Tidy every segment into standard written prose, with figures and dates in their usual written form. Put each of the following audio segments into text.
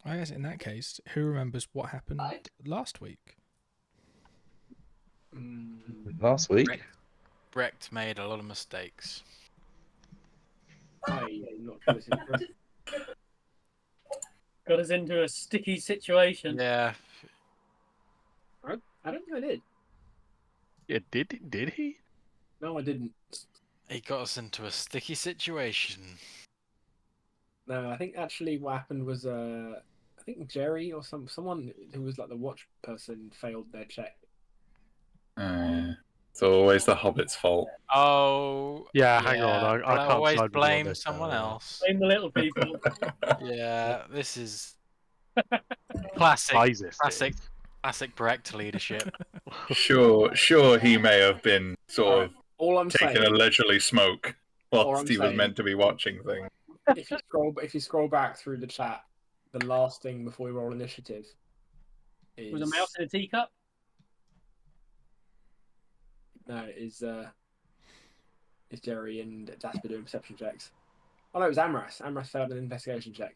I guess in that case, who remembers what happened last week? Last week? Brecht made a lot of mistakes. I'm not sure this is true. Got us into a sticky situation. Yeah. I don't think I did. Yeah, did he? No, I didn't. He got us into a sticky situation. No, I think actually what happened was I think Jerry or someone who was like the watch person failed their check. It's always the Hobbit's fault. Oh. Yeah, hang on. I can't always side with you on blame this someone now, else. Blame the little people. Yeah, this is classic. Isis Classic. Classic Brecht leadership. Sure, he may have been sort of All I'm taking saying, a leisurely smoke All whilst I'm he was saying- meant to be watching things. if you scroll back through the chat, the last thing before we roll initiative is Was a mouse in a teacup? No, is Jerry and Jasper doing perception checks. Oh no, it was Amras. Amras failed an investigation check.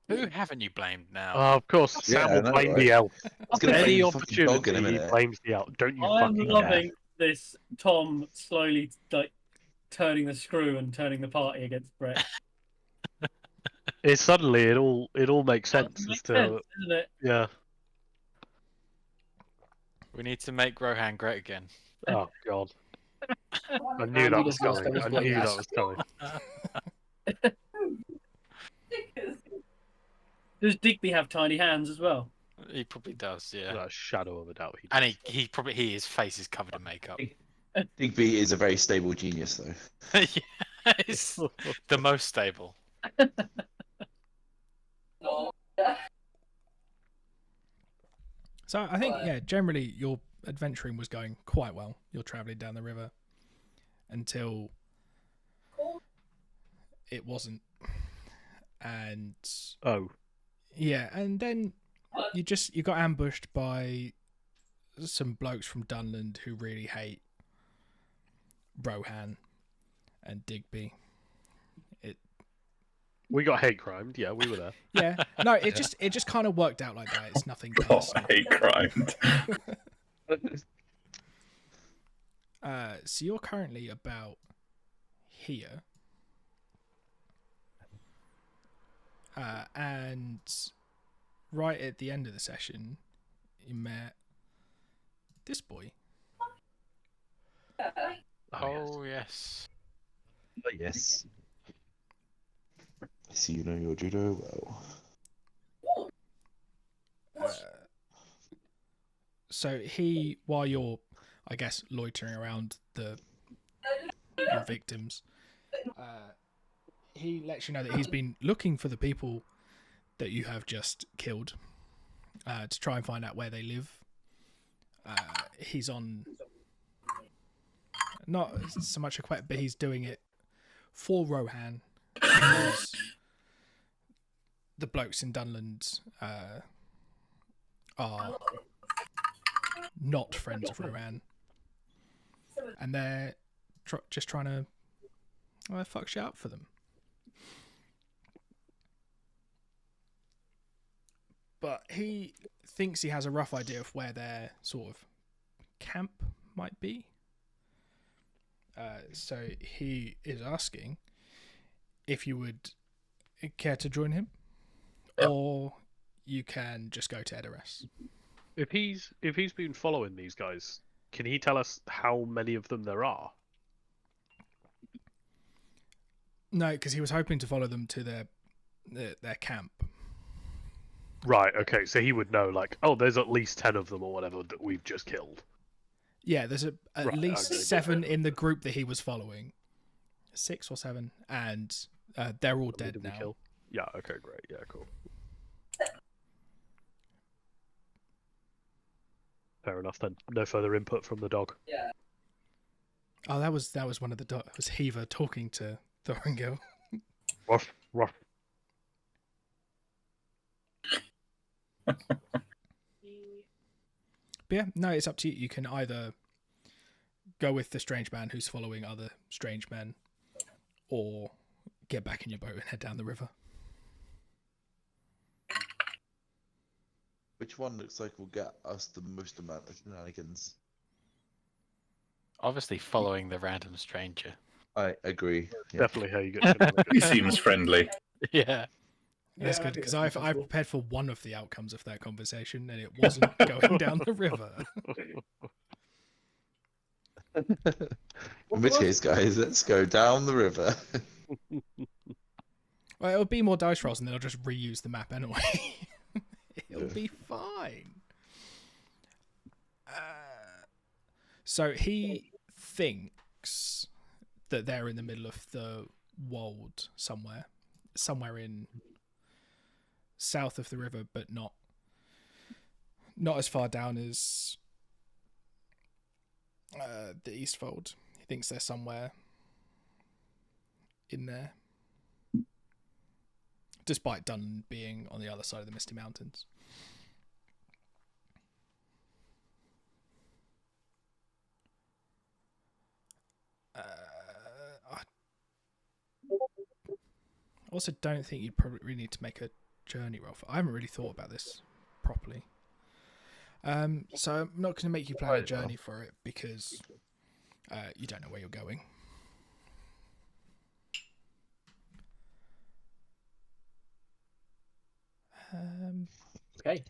Who haven't you blamed now? Of course, Yeah, Sam I will know, blame right? the elf. He's gonna blame Any the fucking dog in a opportunity, he minute. blames the elf. Don't you I'm fucking loving this Tom slowly like turning the screw and turning the party against Brett. It's suddenly it all makes sense Makes as to sense, isn't it? yeah. We need to make Rohan great again. Oh god. I knew Andy that was just lost coming. his I knew place. that was coming. Does Digby have tiny hands as well? He probably does, yeah. Without a shadow of a doubt. And his face is covered in makeup. Digby is a very stable genius, though. Yeah, it's the most stable. So I think, yeah, generally your adventuring was going quite well. You're travelling down the river until it wasn't. And Oh. yeah, and then you got ambushed by some blokes from Dunland who really hate Rohan and Digby. We got hate crimed, yeah, we were there. Yeah, no, it just kind of worked out like that. It's nothing Got personal. hate crimed. So you're currently about here, and right at the end of the session, you met this boy. Oh, yes. Oh, yes. I see you know your judo well. So he, while you're, I guess, loitering around your victims, he lets you know that he's been looking for the people that you have just killed to try and find out where they live. He's on not so much a quest, but he's doing it for Rohan because the blokes in Dunland are not friends of Rohan, and they're just trying to fuck shit up for them. But he thinks he has a rough idea of where their sort of camp might be. So he is asking if you would care to join him, or you can just go to Edoras. If he's been following these guys, can he tell us how many of them there are? No, because he was hoping to follow them to their camp. Right, okay, so he would know, like, oh, there's at least 10 of them or whatever that we've just killed. Yeah, there's at Right, least okay. 7 in the group that he was following. 6 or 7, and they're all That we dead didn't now. kill. Yeah, okay, great, yeah, cool. Fair enough then. No further input from the dog. Oh, that was one of the it was Heaver talking to Thorengil. Ruff, ruff. But yeah, no, it's up to you. You can either go with the strange man who's following other strange men, or get back in your boat and head down the river. which one looks like will get us the most amount of shenanigans? Obviously, following the random stranger. I agree. Yeah. Definitely how you get shenanigans. He seems friendly. Yeah. That's Yeah, I good think because that's I possible. prepared for one of the outcomes of that conversation, and it wasn't going down the river. In which case, guys, let's go down the river. Well, it'll be more dice rolls, and then I'll just reuse the map anyway. It'll Yeah. be fine. So he thinks that they're in the middle of the wold somewhere in south of the river, but not as far down as the Eastfold. He thinks they're somewhere in there, despite Dunland being on the other side of the Misty Mountains. I also don't think you'd probably really need to make a journey roll. I haven't really thought about this properly. So I'm not going to make you plan a Right, journey for it because you don't know where you're going. Okay.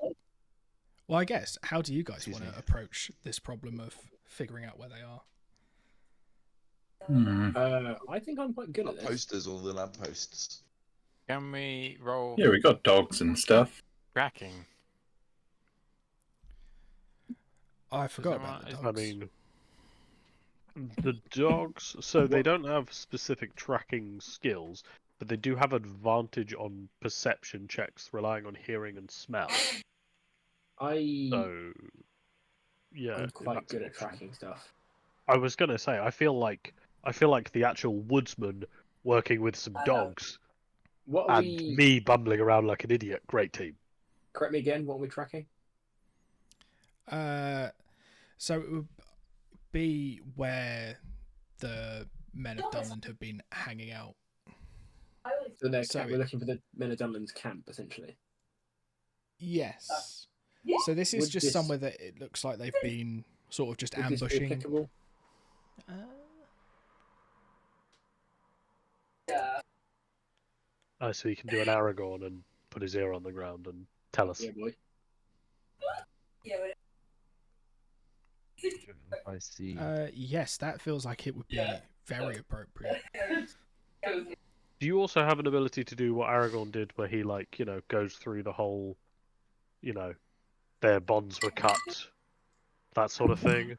Well, I guess, how do you guys Excuse want to me. approach this problem of figuring out where they are? I think I'm quite good at Got this. posters on the lampposts. Can we roll Yeah, we got dogs and stuff. tracking? I forgot there about the one- I dogs. mean, the dogs. So they don't have specific tracking skills, but they do have advantage on perception checks, relying on hearing and smell. So, yeah, I'm quite that's good an at option. tracking stuff. I was gonna say, I feel like the actual woodsman working with some dogs What are and we? me bumbling around like an idiot. Great team. Correct me again. What are we tracking? So it would be where the men of Dunland have been hanging out. So So we're looking for the men of Dunland's camp, essentially. Yes. So this is Would just this- somewhere that it looks like they've been sort of just Would this be ambushing. applicable? So you can do an Aragorn and put his ear on the ground and tell us. Yeah, boy. I see. Yes, that feels like it would be very appropriate. Do you also have an ability to do what Aragorn did, where he, goes through the whole, their bonds were cut, that sort of thing?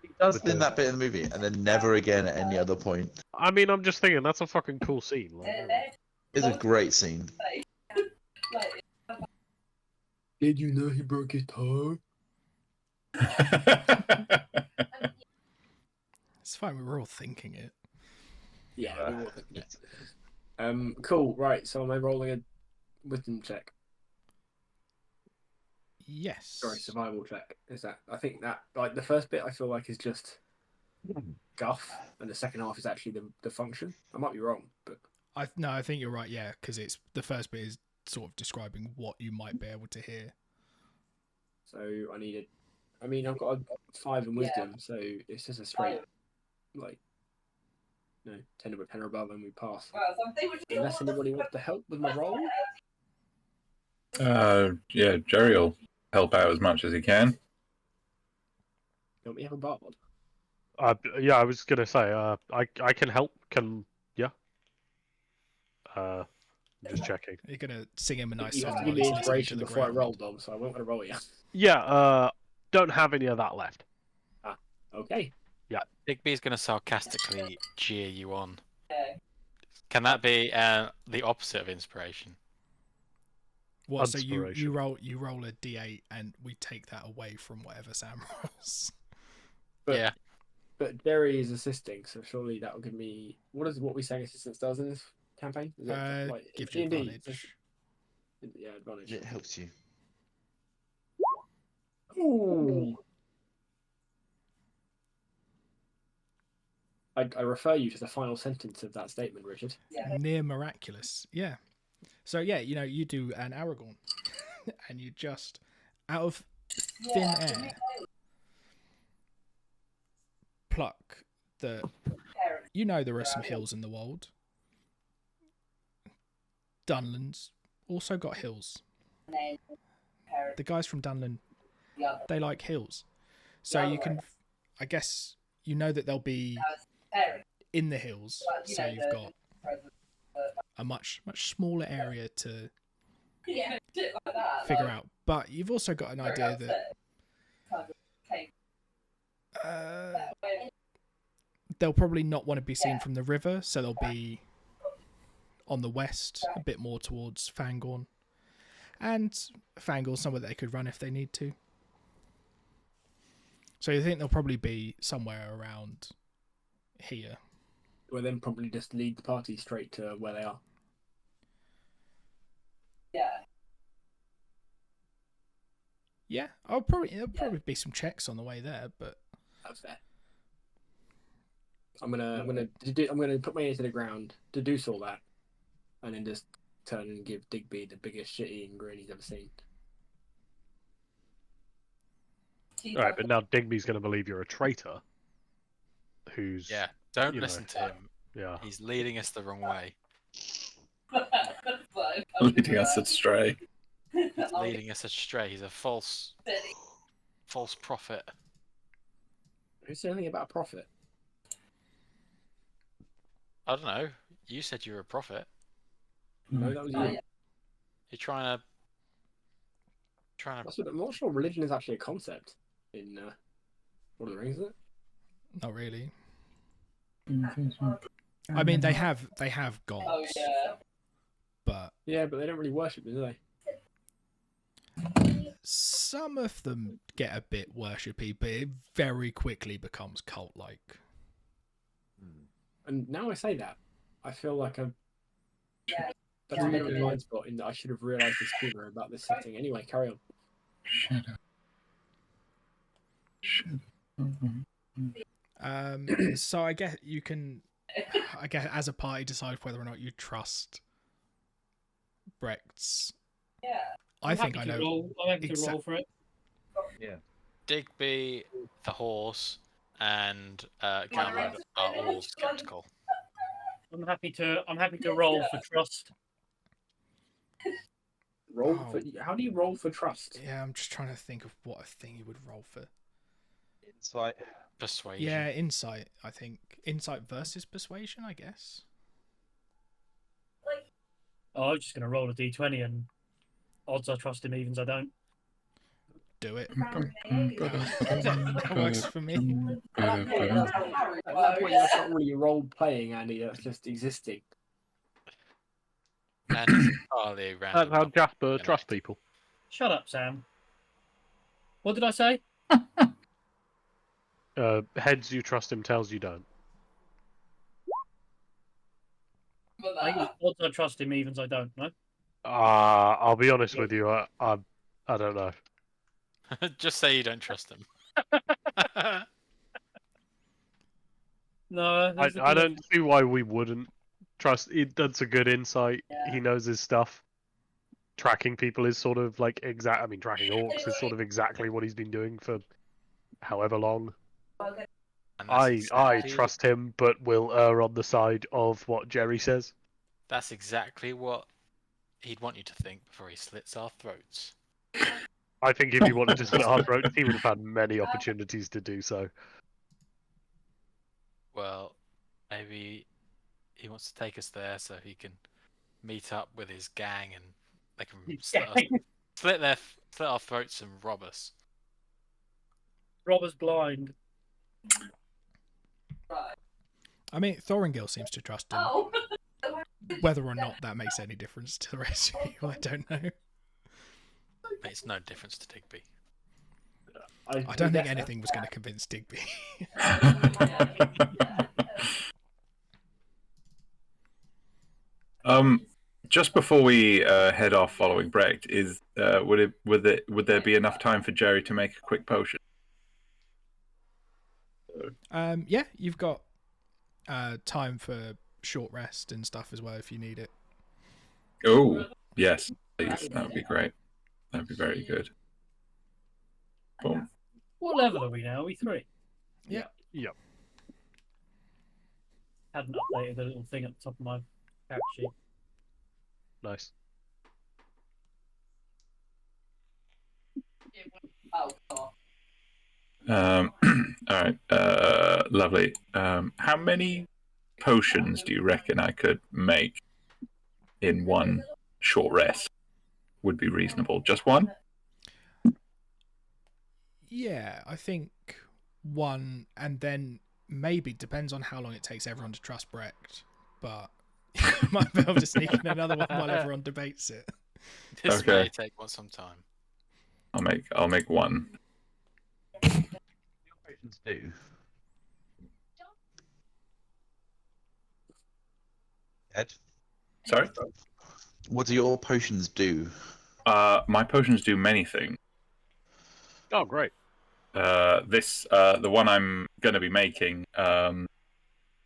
He does with in the- that bit in the movie, and then never again at any other point. I mean, I'm just thinking that's a fucking cool scene. Like, It's a great scene. Did you know he broke his toe? It's fine, we were all thinking it. Yeah, we were thinking it. Cool. Right. So am I rolling a wisdom check? Yes. Sorry, survival check. Is that? I think that the first bit I feel like is just guff, and the second half is actually the function. I might be wrong, but I think you're right. Yeah, because it's the first bit is sort of describing what you might be able to hear. so I needed. I mean, I've got a 5 in wisdom, so it's just a straight 10 or above, and we pass. Unless anybody wants to help with my roll. Yeah, Jerry will help out as much as he can. Don't we have a bard? I was gonna say, I can help. I'm just checking. You're gonna sing him a nice You song have to while give me he's listening to inspiration the before I ground. roll, Dom. So I won't want to roll you. Yeah, don't have any of that left. Okay. Big B's going to sarcastically jeer you on. Can that be the opposite of inspiration? What? So you Inspiration. roll a d8 and we take that away from whatever Sam rolls. But, Yeah. But Jerry is assisting, so surely that will give me. What we saying assistance does in this campaign? Is it Gives you D&D? advantage. Yeah, advantage. It helps you. Ooh. I refer you to the final sentence of that statement, Richard. Near miraculous. Yeah. So yeah, you do an Aragorn, and you just out of thin air, pluck that there are some hills in the wold. Dunland's also got hills. The guys from Dunland, they like hills. So you can, I guess, that they'll be in the hills. So you've got a much smaller area to figure out. But you've also got an idea that they'll probably not want to be seen from the river, so they'll be on the west, a bit more towards Fangorn. And Fangorn somewhere they could run if they need to. So you think they'll probably be somewhere around here. We'll then probably just lead the party straight to where they are. Yeah, there'll probably be some checks on the way there, but That's fair. I'm gonna put my ear to the ground, deduce all that, and then just turn and give Digby the biggest shit-eating grin he's ever seen. All right, but now Digby's going to believe you're a traitor. Who's Don't listen to him. Yeah. He's leading us the wrong way. Leading us astray. He's leading us astray. He's a false prophet. Who said anything about a prophet? I don't know. You said you were a prophet. No, that was you. You're trying to. I'm not sure religion is actually a concept in Lord of the Rings, is it? not really. I mean, they have gods, but Yeah, but they don't really worship, do they? some of them get a bit worshipy, but it very quickly becomes cult-like. And now I say that, I feel like that's a bit of a blind spot in that I should have realised this sooner about this setting. Anyway, carry on. Shut up. Shut up. So I guess you can, as a party, decide whether or not you trust Brecht's. I think I know. I'm happy to roll for it. Digby, the horse, and Dunland are all skeptical. I'm happy to roll for trust. Roll for, how do you roll for trust? Yeah, I'm just trying to think of what a thing you would roll for. Insight. Persuasion. Yeah, insight. I think insight versus persuasion. I guess. Oh, I'm just going to roll a d20 and odds I trust him, evens I don't. Do it. That works for me. At that point, that's not really role playing, Andy. That's just existing. And it's entirely That's random. how Jasper trusts people. Shut up, Sam. What did I say? Heads you trust him, tails you don't. I think odds I trust him, evens I don't. No. I'll be honest with you. I don't know. Just say you don't trust him. No. I don't see why we wouldn't trust. That's a good insight. He knows his stuff. Tracking people is sort of like exact. I mean, tracking orcs is sort of exactly what he's been doing for however long. And that's I exactly- trust him, but will err on the side of what Jerry says. That's exactly what he'd want you to think before he slits our throats. I think if he wanted to slit our throats, he would have had many opportunities to do so. Well, maybe he wants to take us there so he can meet up with his gang and they can slit our throats and rob us. Robber's blind. I mean, Thorengil seems to trust him. Whether or not that makes any difference to the rest of you, I don't know. Makes no difference to Digby. I don't think anything was going to convince Digby. Just before we head off following Brecht, would there be enough time for Jerry to make a quick potion? Yeah, you've got time for short rest and stuff as well if you need it. Oh, yes, please. That would be great. That'd be very good. Boom. What level are we now? Are we 3? Yep. Yep. Hadn't updated the little thing at the top of my character sheet. Nice. All right. Lovely. How many potions do you reckon I could make in one short rest? Would be reasonable. Just one? Yeah, I think one, and then maybe depends on how long it takes everyone to trust Brecht, but you might be able to sneak in another one while everyone debates it. This Okay. may take some time. I'll make one. Potions do. Ed, Sorry? what do your potions do? My potions do many things. Oh, great. The one I'm going to be making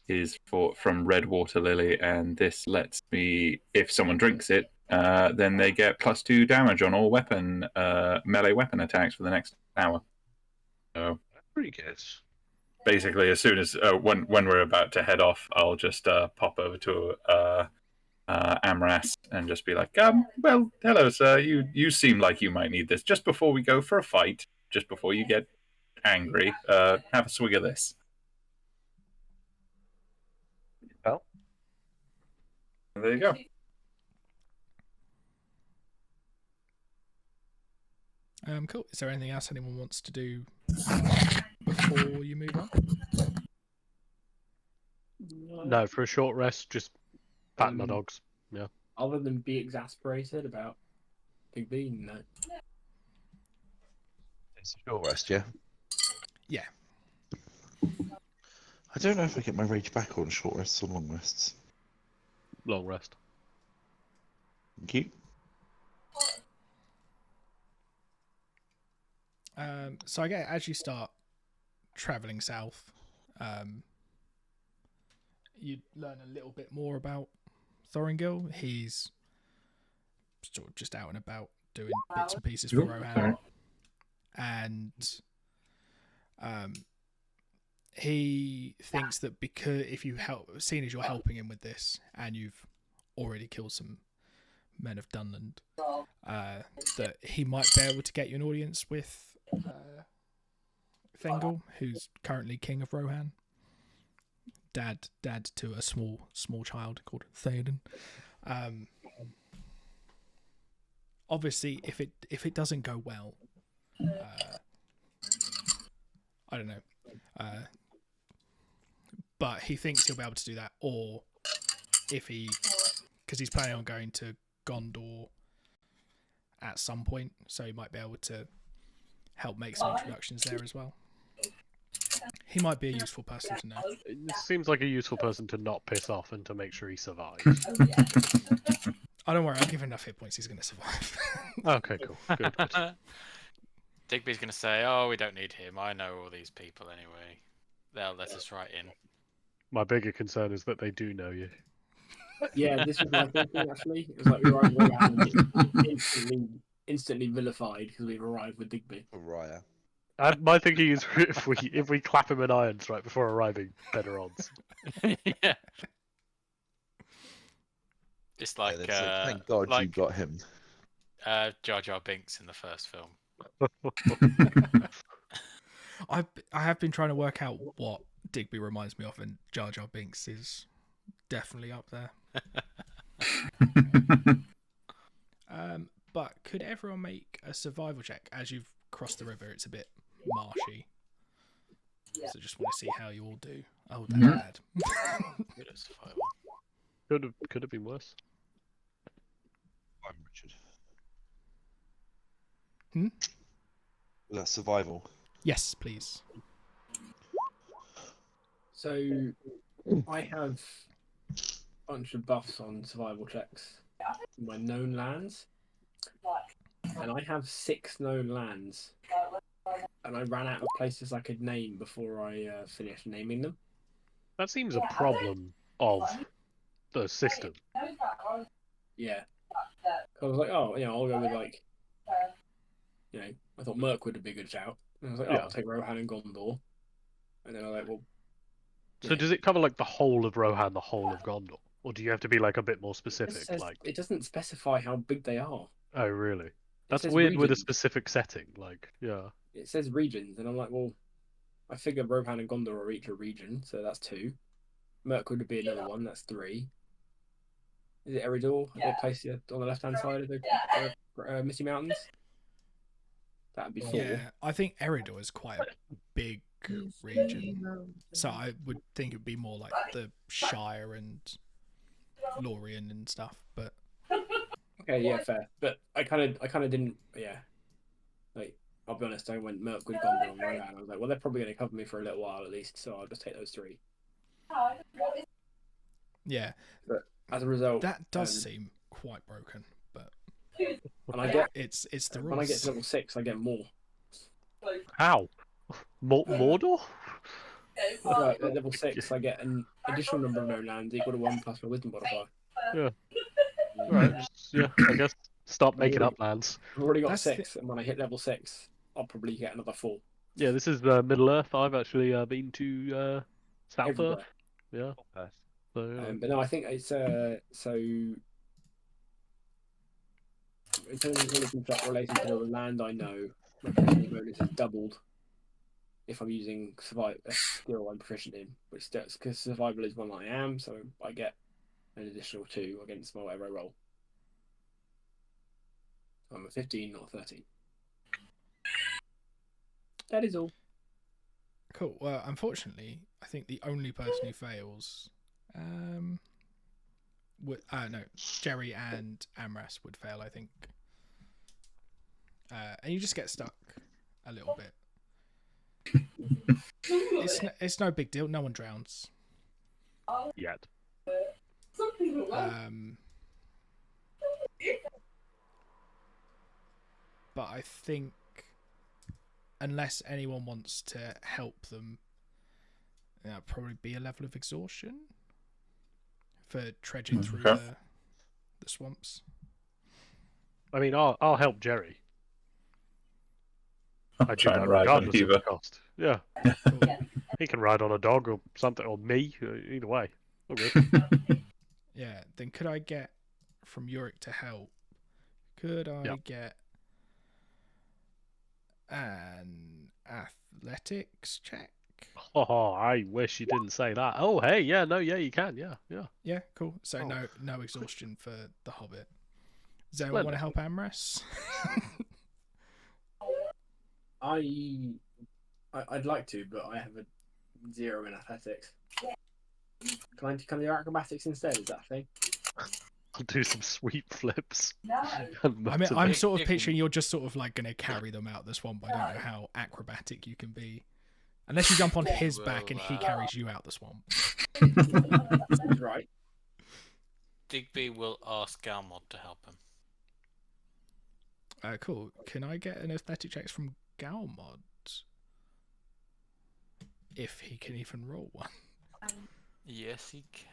is from Red Water Lily, and this lets me, if someone drinks it, then they get +2 damage on all melee weapon attacks for the next hour. So Pretty good. basically, as soon as when we're about to head off, I'll just pop over to Amras and just be like, well, hello, sir. You seem like you might need this. Just before we go for a fight, just before you get angry, have a swig of this. Well, And there you go. Cool. Is there anything else anyone wants to do before you move on? No, for a short rest, just patting my Um, dogs. Other than be exasperated about Big Bean, no. it's a short rest, yeah? Yeah. I don't know if I get my rage back on short rests or long rests. Long rest. Thank you. So I get as you start traveling south, you learn a little bit more about Thorengil. He's sort of just out and about doing bits and pieces for Rohan, and he thinks that because if you seeing as you're helping him with this, and you've already killed some men of Dunland, that he might be able to get you an audience with Thengel, who's currently king of Rohan. Dad to a small child called Theoden. Obviously, if it doesn't go well, I don't know. But he thinks he'll be able to do that, or because he's planning on going to Gondor at some point, so he might be able to help make some introductions there as well. He might be a useful person to know. It seems like a useful person to not piss off and to make sure he survives. Oh, don't worry, I'll give him enough hit points, he's going to survive. Okay, cool. Good, good. Digby's going to say, oh, we don't need him. I know all these people anyway. They'll let us right in. My bigger concern is that they do know you. Yeah, this was my thinking actually. It was like we arrived with Rohan instantly vilified because we've arrived with Digby. Raya. My thinking is if we clap him in irons right before arriving, better odds. Yeah. It's like, Yeah, that's it. Thank God you got him. Jar Jar Binks in the first film. I have been trying to work out what Digby reminds me of, and Jar Jar Binks is definitely up there. But could everyone make a survival check as you've crossed the river? It's a bit marshy, so just want to see how you all do. Oh, that's bad. Good at survival. Could have been worse. I'm Richard. Hmm? That's survival. Yes, please. So I have a bunch of buffs on survival checks in my known lands. And I have 6 known lands. And I ran out of places I could name before I finished naming them. That seems a problem of the system. Yeah. I was like, oh, I'll go with like I thought Mirkwood would be a good shout. And I was like, Yeah. I'll take Rohan and Gondor. And then I was like, well, So does it cover like the whole of Rohan, the whole of Gondor, or do you have to be like a bit more specific? Like, it doesn't specify how big they are. oh really? It That's says weird with a regions. specific setting. Like, yeah. It says regions, and I'm like, well, I figure Rohan and Gondor are each a region, so that's 2. Mirkwood would be another one, that's 3. Is it Eridor? Yeah. Placed on the left-hand side of the Misty Mountains? That'd be 4. Yeah, I think Eridor is quite a big region. So I would think it'd be more like the Shire and Lorien and stuff, but Okay, yeah, fair. But I kind of didn't. Yeah, like I'll be honest, I went Mirkwood, Gondor, and Rohan. I was like, well, they're probably going to cover me for a little while at least, so I'll just take those 3. yeah, But as a result, that does seem quite broken. But when I get it's the when I get rules. to level 6, I get more. How? Mordor? Right, at level 6, I get an additional number of known lands equal to 1 plus my wisdom modifier. Yeah. Right. Yeah. I guess stop making up lands. I've already got That's 6, and when I hit level 6, I'll probably get another 4. Yeah. This is Middle Earth. I've actually been to South Everywhere. Earth. Yeah. So yeah. But no, I think it's so. In terms of ability stuff related to the land, I know my proficiency bonus is doubled if I'm using a skill I'm proficient in, which does because survival is one I am, so I get an additional 2 against whatever I roll. I'm a 15, not a 13. That is all. Cool. Well, unfortunately, I think the only person who fails, no, Jerry and Amras would fail. I think, and you just get stuck a little bit. It's no big deal. No one drowns. Yet. But I think unless anyone wants to help them, that'll probably be a level of exhaustion for trudging through the swamps. I mean, I'll help Jerry. I do try that and ride on regardless of the Huber. cost. Yeah. Cool. He can ride on a dog or something, or me. Either way. All good. Yeah, then could I get from Yorick to help? Could I get an athletics check? Oh, I wish you didn't say that. Oh, hey, yeah, no, yeah, you can, yeah. Yeah, cool. So no exhaustion for the Hobbit. Does anyone want to help Amras? I'd like to, but I have a 0 in athletics. Can I do acrobatics instead? Is that a thing? I'll do some sweep flips. I mean, I'm motivate. sort of picturing you're just sort of like going to carry them out the swamp. I don't know how acrobatic you can be. Unless you jump on his back and he carries you out the swamp. That's right. Digby will ask Galmod to help him. Cool. Can I get an athletic checks from Galmod? If he can even roll one. Yes, he can.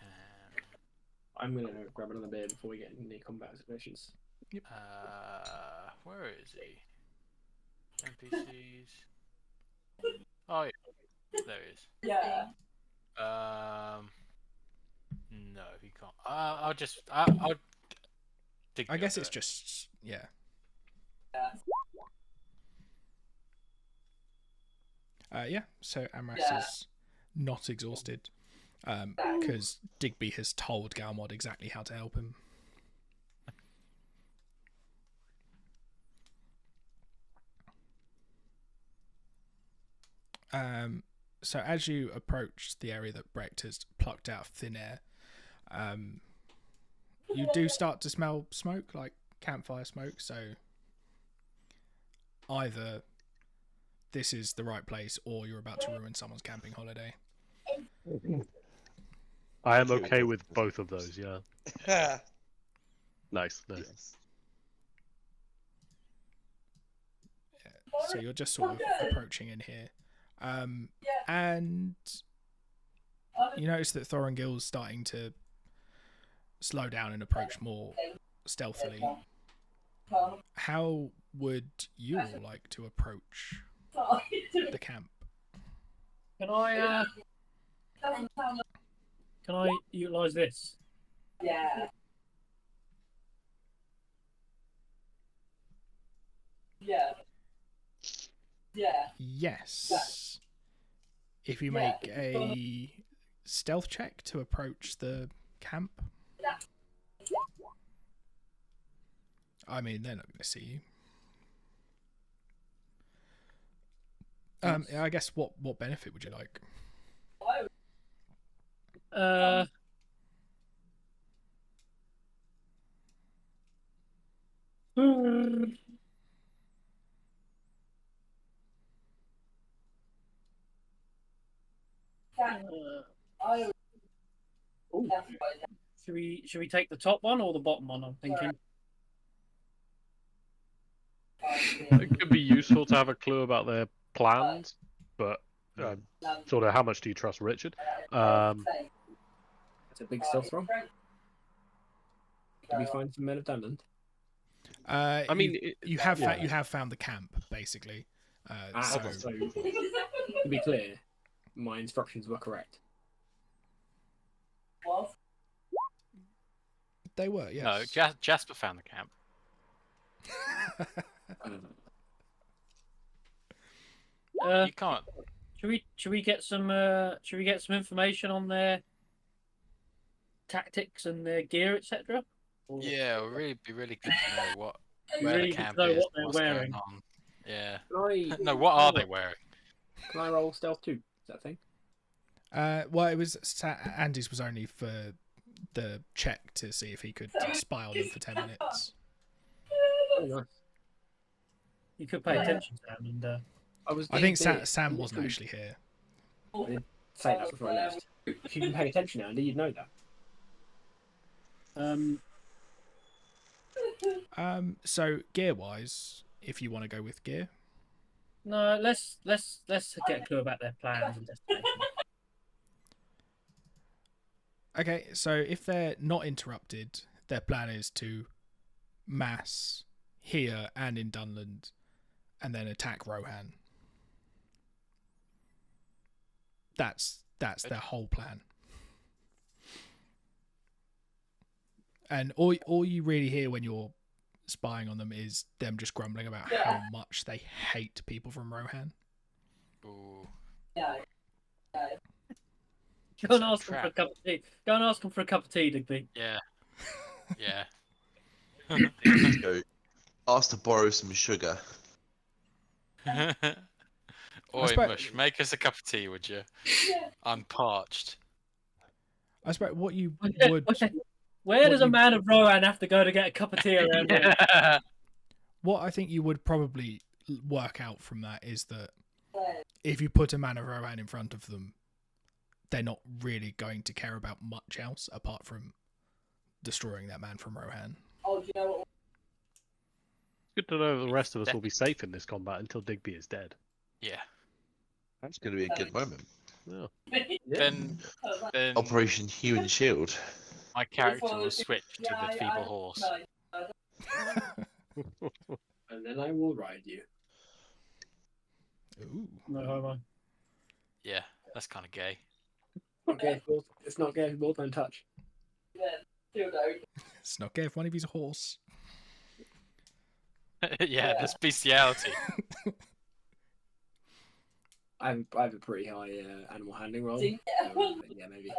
I'm going to grab another beer before we get into the combat situations. Where is he? NPCs. Oh, yeah. There he is. Yeah. No, he can't. I'll dig. I guess it's just yeah. Yeah. So Amras is not exhausted, because Digby has told Galmod exactly how to help him. So as you approach the area that Brecht has plucked out of thin air, you do start to smell smoke, like campfire smoke. So either this is the right place, or you're about to ruin someone's camping holiday. I am okay with both of those, yeah. Nice. Yes. So you're just sort of approaching in here. And you notice that Thorongil's starting to slow down and approach more stealthily. How would you all like to approach the camp? Can I utilize this? Yeah. Yeah. Yeah. Yes. If you make a stealth check to approach the camp. I mean, they're not going to see you. I guess what benefit would you like? Ooh. Should we take the top one or the bottom one? I'm thinking. It could be useful to have a clue about their plans, but sort of how much do you trust Richard? It's a big stealth roll. Did we find some men of Dunland? I mean, you have found the camp basically. So to be clear, my instructions were correct. They were, yes. No, Jasper found the camp. You can't. Should we get some information on their tactics and their gear, etc.? Yeah, it would really be really good to know where really the camp know is, what they're what's wearing. going on. Yeah. Can No, what are they wearing? Can I roll stealth too? Is that a thing? Well, it was Andy's was only for the check to see if he could spy on them for 10 minutes. Oh, nice. You could pay attention to them and. I think Sam wasn't actually here. I did say that before I left. If you can pay attention, Andy, you'd know that. So gear wise, if you want to go with gear, No, let's get a clue about their plans and destination. okay. So if they're not interrupted, their plan is to mass here and in Dunland, and then attack Rohan. That's their whole plan. And all you really hear when you're spying on them is them just grumbling about how much they hate people from Rohan. Ooh. Go and ask them for a cup of tea. Go and ask them for a cup of tea, Digby. Yeah. Yeah. Let's go. Ask to borrow some sugar. Oi, Mush, make us a cup of tea, would you? I'm parched. I suppose what you would... Where does a man of Rohan have to go to get a cup of tea around here? What I think you would probably work out from that is that if you put a man of Rohan in front of them, they're not really going to care about much else apart from destroying that man from Rohan. Oh, do you know what? Good to know the rest of us will be safe in this combat until Digby is dead. Yeah. That's going to be a good moment. Yeah. Then Operation Human Shield. my character will switch to the feeble horse. And then I will ride you. Ooh. No homo. Yeah, that's kind of gay. It's not gay if both don't touch. It's not gay if one of you's a horse. Yeah, that's bestiality. I have a pretty high animal handling roll. So, yeah, maybe.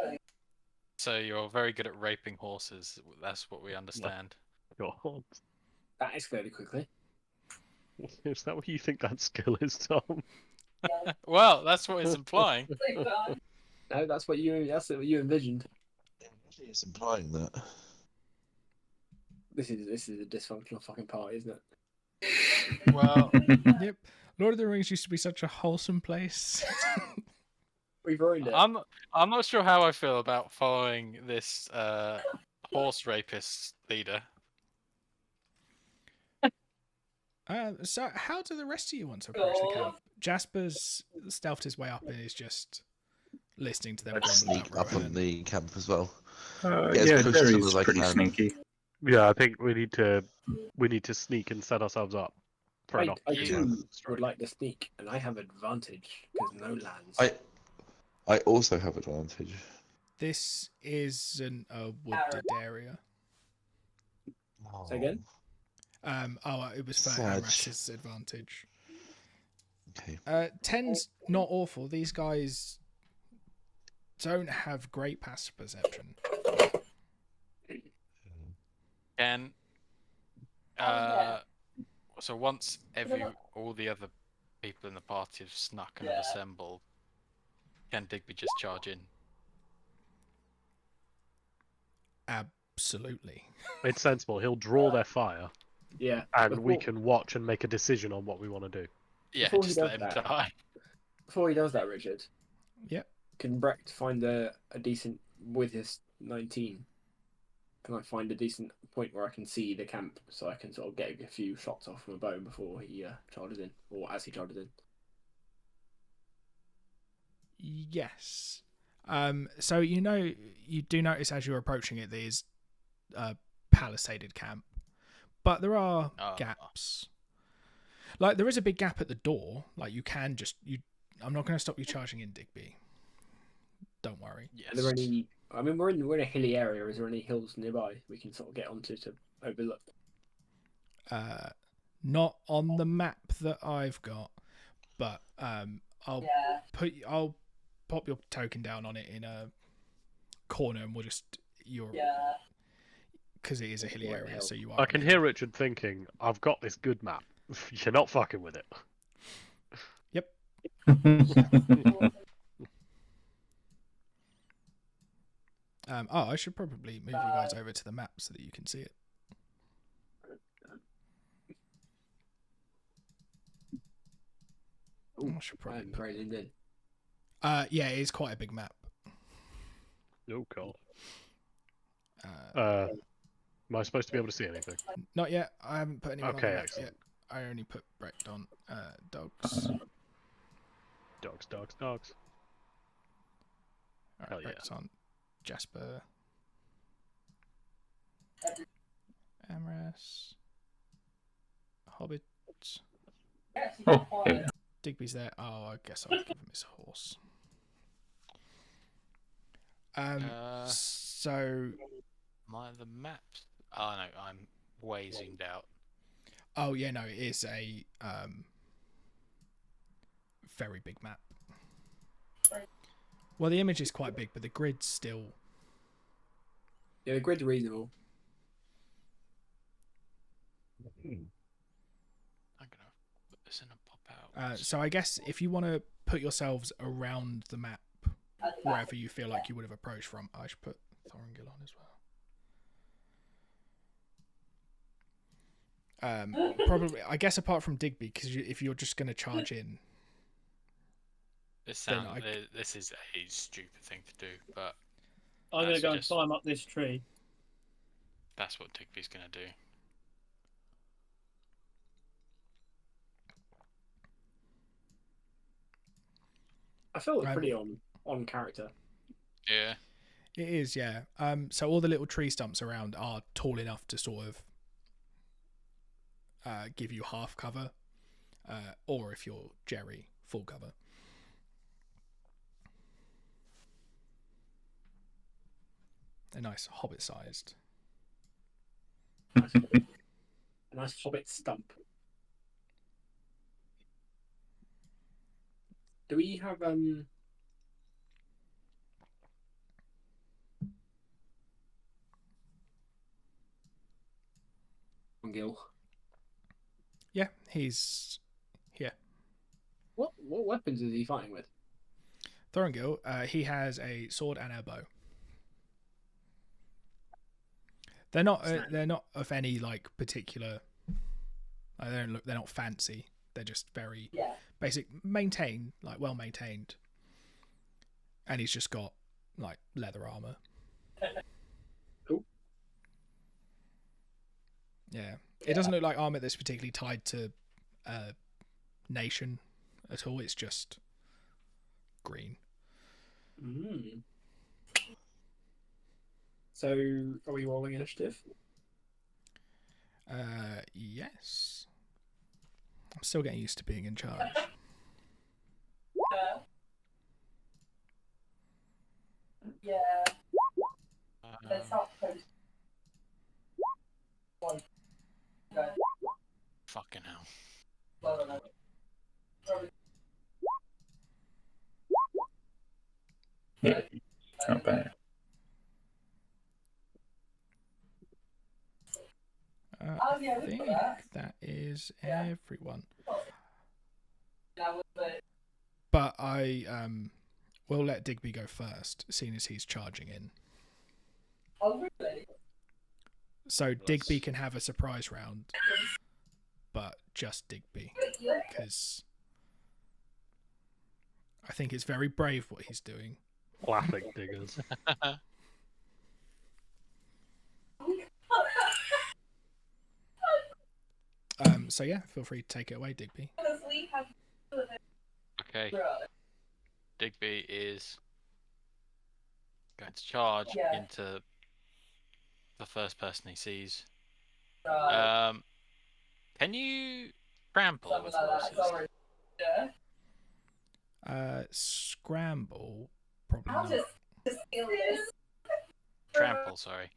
So you're very good at raping horses. That's what we understand. God. That escalated quickly. Is that what you think that skill is, Tom? Well, that's what it's implying. No, that's what you envisioned. It's implying that. This is a dysfunctional fucking party, isn't it? Well, Yep. Lord of the Rings used to be such a wholesome place. We've ruined it. I'm not sure how I feel about following this horse rapist leader. So how do the rest of you want to approach the camp? Jasper's stealthed his way up and is just listening to them. I'd sneak up on the camp as well. Yeah, Get as close to them Jerry's as I pretty can. sneaky. Yeah, I think we need to sneak and set ourselves up. for an I opportunity too to strike. would like to sneak, and I have advantage because no lands. I also have advantage. This isn't a wooded area. Say again? It was for Sludge. Amras's advantage. Okay. 10's not awful. These guys don't have great passive perception. Can so once all the other people in the party have snuck and have assembled, can Digby just charge in? Absolutely. It's sensible. He'll draw their fire, Yeah. and we can watch and make a decision on what we want to do. Yeah, Before he just does let him that- die. Before he does that, Richard, Yep. can Brecht find a decent with his 19? Can I find a decent point where I can see the camp so I can sort of get a few shots off from a bow before he charges in, or as he charges in? Yes. So you do notice as you're approaching it, there's a palisaded camp, but there are gaps. Like there is a big gap at the door. Like you can I'm not going to stop you charging in, Digby. Don't worry. Yes. Are there any? I mean, we're in a hilly area. Is there any hills nearby we can sort of get onto to overlook? Not on the map that I've got, but I'll pop your token down on it in a corner, and we'll just because it is a hilly area, so you are. I can hear Richard thinking, "I've got this good map. You're not fucking with it." Yep. I should probably move you guys over to the map so that you can see it. I should probably I'm very zoomed in. yeah, it is quite a big map. Oh god. Am I supposed to be able to see anything? Not yet. I haven't put anyone on the Okay, map excellent. yet. I only put Brecht on dogs. Dogs. Alright, Hell yeah. Brecht's on Jasper. Amras. Hobbit. Oh, yeah. Digby's there. Oh, I guess I'll give him his horse. So The maps? Oh no, I'm way zoomed out. oh yeah, no, it is a very big map. Well, the image is quite big, but the grid's still. Yeah, the grid's reasonable. I'm gonna put this in a pop out. So I guess if you want to put yourselves around the map, wherever you feel like you would have approached from, I should put Thorongil on as well. Probably, I guess, apart from Digby, because if you're just going to charge in, This then this is a stupid thing to do, but I'm going to That's go and just- climb up this tree. that's what Digby's gonna do. I feel it's pretty on character. Yeah. it is, yeah. So all the little tree stumps around are tall enough to sort of give you half cover, or if you're Jerry, full cover. A nice hobbit-sized. A nice hobbit stump. Do we have Gil? Yeah, he's here. What weapons is he fighting with? Thorongil, he has a sword and a bow. They're not of any like particular. They're not fancy. They're just very basic, maintained, like well maintained. And he's just got like leather armor. Cool. Yeah, it doesn't look like armor that's particularly tied to a nation at all. It's just green. Mm. So, are we rolling initiative? Yes. I'm still getting used to being in charge. Yeah. Let's Um, not post. fucking hell. Yeah, not bad. I think that is everyone. But I will let Digby go first, seeing as he's charging in. Oh, really? So Digby can have a surprise round, but just Digby, because I think it's very brave what he's doing. Classic diggers. So yeah, feel free to take it away, Digby. Okay. Digby is going to charge into the first person he sees. Can you trample with horses? Scramble, probably not. Trample, sorry.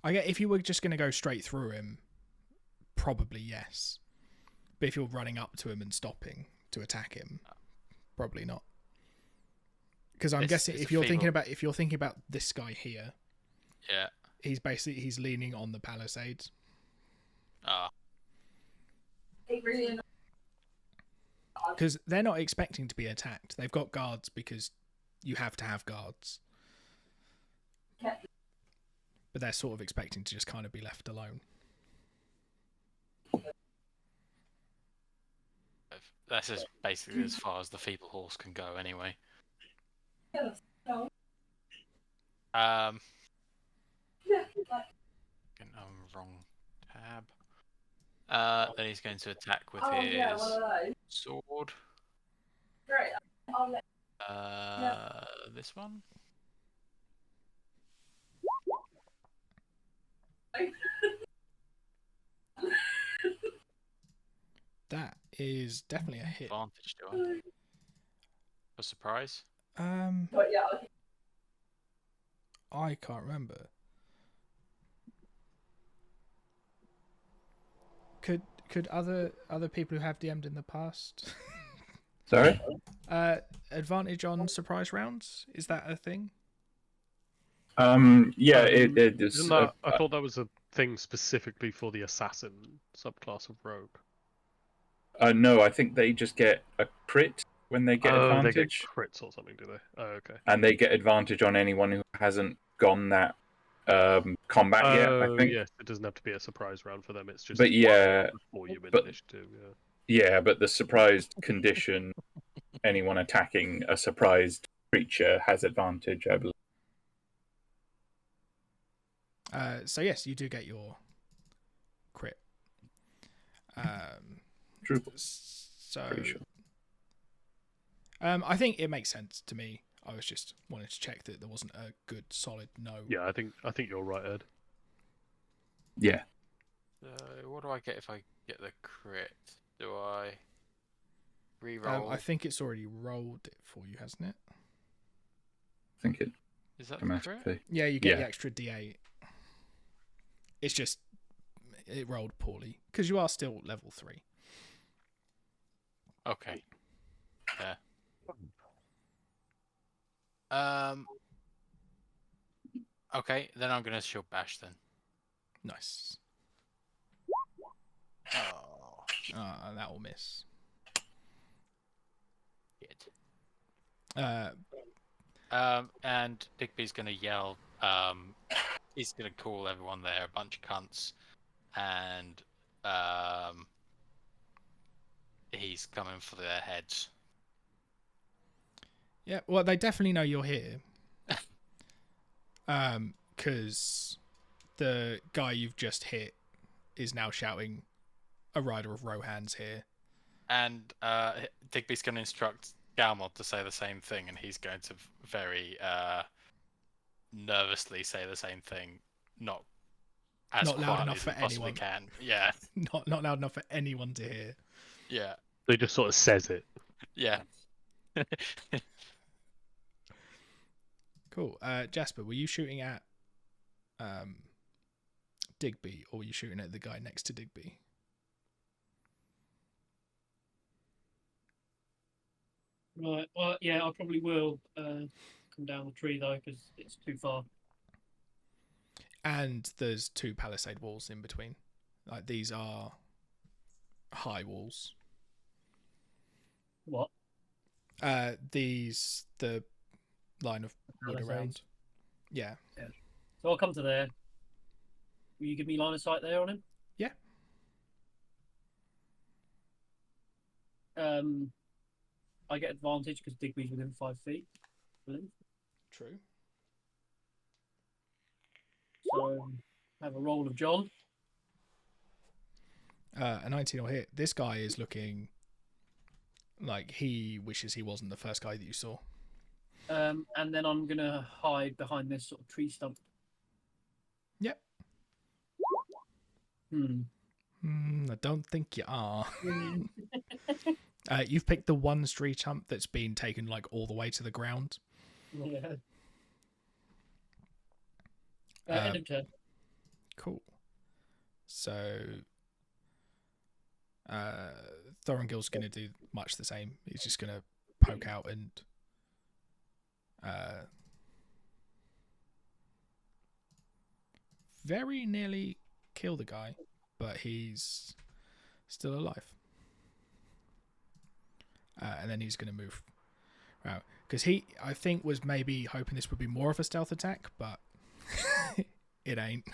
I get if you were just going to go straight through him, probably yes. But if you're running up to him and stopping to attack him, probably not. Because I'm guessing if you're thinking about this guy here, yeah, he's leaning on the palisades. Ah, Because they're not expecting to be attacked. They've got guards because you have to have guards. But they're sort of expecting to just kind of be left alone. that's as basically as far as the feeble horse can go, anyway. Wrong tab. Then he's going to attack with his sword. This one. That is definitely a hit. Advantage, do I? For surprise. I can't remember. Could other people who have DM'd in the past Sorry? advantage on surprise rounds? Is that a thing? Yeah, it is. Isn't that, I thought that was a thing specifically for the assassin subclass of rogue. No, I think they just get a crit when they get advantage. They get crits or something, do they? Oh, okay. And they get advantage on anyone who hasn't gone that combat yet, I think. Yes, it doesn't have to be a surprise round for them. It's just But yeah, before you win but- initiative. yeah, but the surprised condition, anyone attacking a surprised creature has advantage, I believe. So yes, you do get your crit. True. So Pretty sure. I think it makes sense to me. I was just wanting to check that there wasn't a good solid no. Yeah, I think you're right, Ed. Yeah. What do I get if I get the crit? Do I re-roll? I think it's already rolled it for you, hasn't it? I think it Is that the crit? automatically. Yeah, you get Yeah. the extra D8. It's just it rolled poorly because you are still level 3. Okay. Yeah. Okay, then I'm gonna shield bash then. Nice. Oh, That will miss. shit. And Digby's gonna yell. He's gonna call everyone there a bunch of cunts, and he's coming for their heads. Yeah, well, they definitely know you're here. Because the guy you've just hit is now shouting, "A rider of Rohan's here." And Digby's going to instruct Galmod to say the same thing, and he's going to very nervously say the same thing, not as Not loud quietly enough as for we possibly anyone. can. Yeah, Not loud enough for anyone to hear. yeah, So he just sort of says it. yeah. Cool. Jasper, were you shooting at Digby, or were you shooting at the guy next to Digby? Right. Well, yeah, I probably will come down the tree though, because it's too far. And there's 2 palisade walls in between. Like, these are high walls. What? The line of wood Palisades. around. Yeah. So I'll come to there. Will you give me line of sight there on him? Yeah. I get advantage because Digby's within 5 feet. I believe. True. So have a roll of John. A 19 will hit. This guy is looking like he wishes he wasn't the first guy that you saw. And then I'm gonna hide behind this sort of tree stump. Yep. I don't think you are. You've picked the one tree stump that's been taken like all the way to the ground. Yeah. End of turn. Cool. So Thorongil's going to do much the same. He's just going to poke out and very nearly kill the guy, but he's still alive. And then he's going to move out because he, I think, was maybe hoping this would be more of a stealth attack, but it ain't.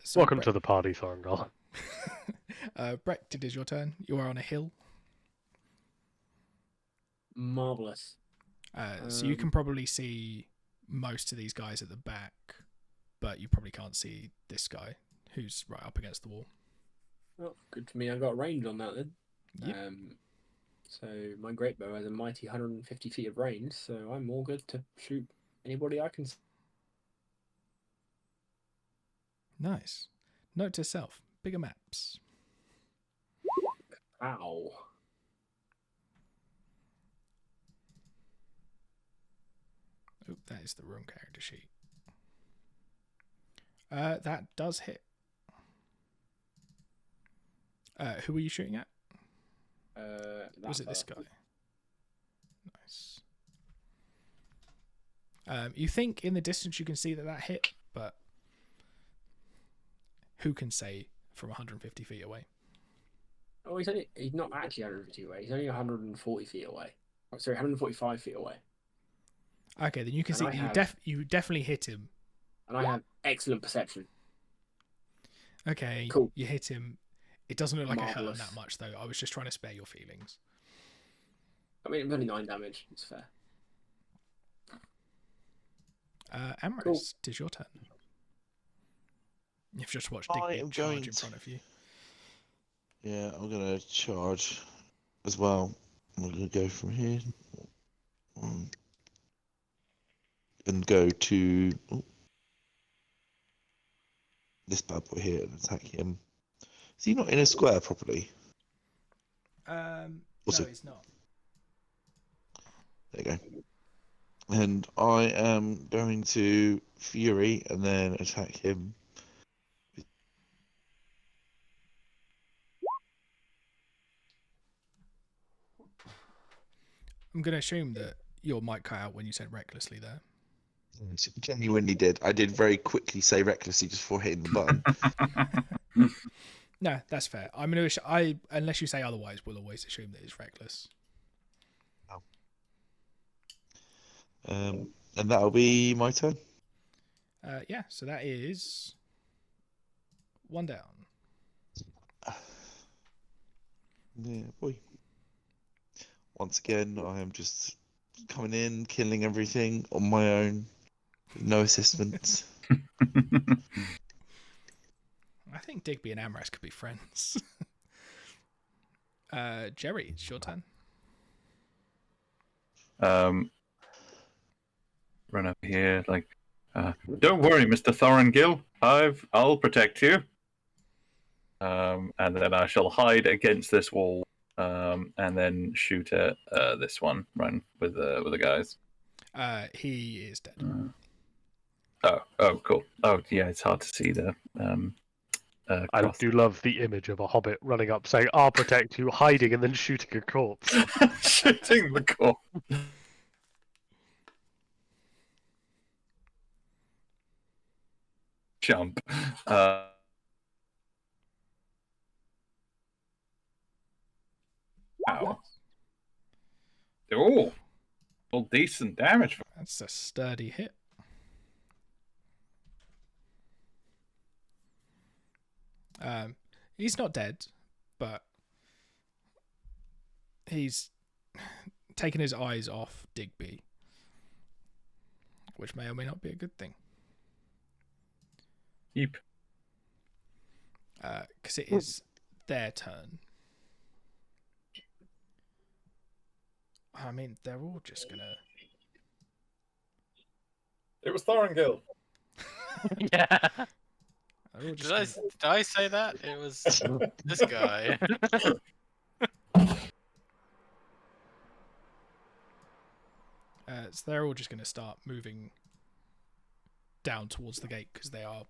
So Welcome Brett, to the party, Thorongil. Brett, it is your turn. You are on a hill. Marvelous. So you can probably see most of these guys at the back, but you probably can't see this guy who's right up against the wall. Oh, good for me. I got range on that then. Yep. So my great bow has a mighty 150 feet of range, so I'm all good to shoot anybody I can. Nice. Note to self: bigger maps. Ow. Oh, that is the wrong character sheet. That does hit. Who were you shooting at? Was it this guy? Nice. You think in the distance you can see that hit, but who can say from 150 feet away? Oh, he's not actually 150 feet away. He's only 140 feet away. Oh, sorry, 145 feet away. Okay, then you can And see you definitely hit him. And I have excellent perception. Okay, Cool. You hit him. It doesn't look like it hurt him Marvellous. that much, though. I was just trying to spare your feelings. I mean, it was only 9 damage. It's fair. Amrys, Cool. it is your turn. You've just watched I Digby am charge going in front of you. Yeah, I'm gonna charge as well. I'm gonna go from here and go to this bad boy here and attack him. Is he not in a square properly? No, Also- it's not. There you go. And I am going to Fury and then attack him. I'm going to assume that your mic cut out when you said recklessly there. Genuinely did. I did very quickly say recklessly just before hitting the button. No, that's fair. I'm going to. Unless you say otherwise, we'll always assume that it's reckless. And that'll be my turn. Yeah. So that is 1 down. Yeah, boy. Once again, I am just coming in, killing everything on my own, with no assistance. I think Digby and Amras could be friends. Jerry, it's your turn. Run up here, like Don't worry, Mr. Thorngill. I'll protect you. And then I shall hide against this wall, and then shoot at this one. Run with the guys. He is dead. Oh, cool. Oh, yeah, it's hard to see the. I cross. do love the image of a hobbit running up saying, "I'll protect you," hiding and then shooting a corpse. Shooting the corpse. Jump. Ow. Oh, well, decent damage. That's a sturdy hit. He's not dead, but he's taken his eyes off Digby, which may or may not be a good thing. Yep. Because it is their turn. I mean, they're all just gonna. It was Thorngill. Yeah. They're all just Did I say that? It was this guy. So they're all just gonna start moving down towards the gate because they are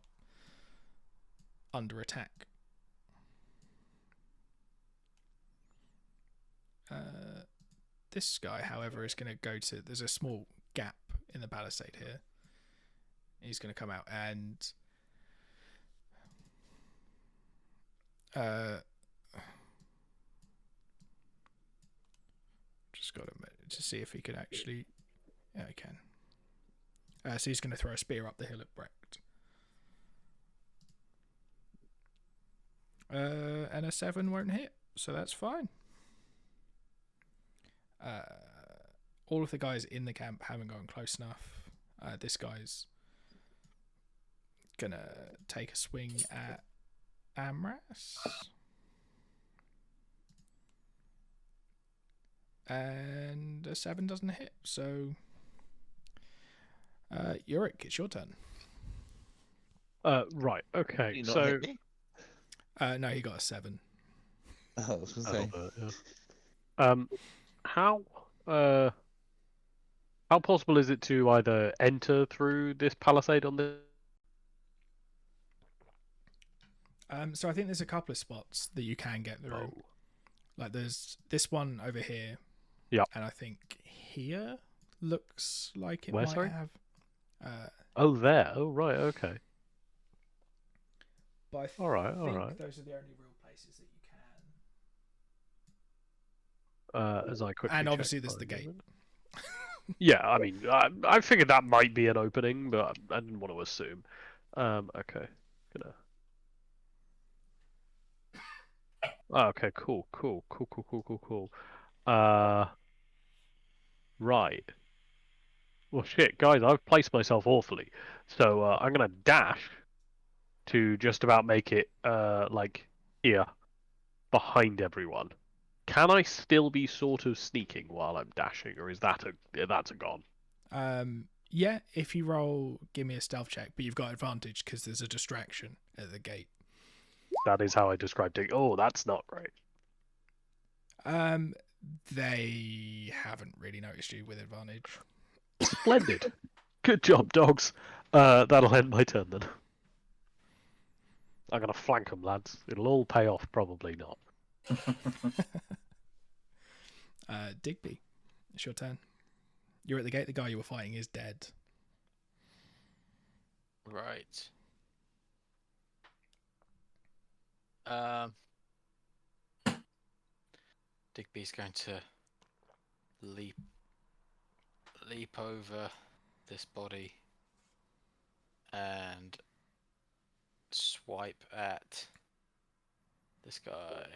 under attack. This guy, however, is going to go to... There's a small gap in the palisade here. He's going to come out and... just got to see if he can actually... Yeah, he can. So he's going to throw a spear up the hill at Brecht. And a 7 won't hit, so that's fine. All of the guys in the camp haven't gone close enough. This guy's gonna take a swing at Amras. And a 7 doesn't hit, so Yurik, it's your turn. Right, okay, You not so... hit me? No, he got a 7. I was going to say. How possible is it to either enter through this palisade on the... So I think there's a couple of spots that you can get through. Oh. Like there's this one over here. Yeah. And I think here looks like it Where, might sorry? have. Oh, there. Oh, right, okay. But I All right. those are the only real places that you can. As I quickly And obviously check there's the for a gate. moment. Yeah, I mean, I figured that might be an opening, but I didn't want to assume. Okay. Gonna... Oh, okay, cool. Right. Well, shit, guys, I've placed myself awfully. So I'm gonna dash to just about make it, like, here, behind everyone. Can I still be sort of sneaking while I'm dashing, or is that's a gone? Yeah, if you roll, give me a stealth check, but you've got advantage because there's a distraction at the gate. That is how I described it. Oh, that's not great. They haven't really noticed you with advantage. Splendid. Good job, dogs. That'll end my turn then. I'm gonna flank them, lads. It'll all pay off, probably not. Digby, it's your turn. You're at the gate. The guy you were fighting is dead. Right. Digby's going to leap over this body and swipe at this guy.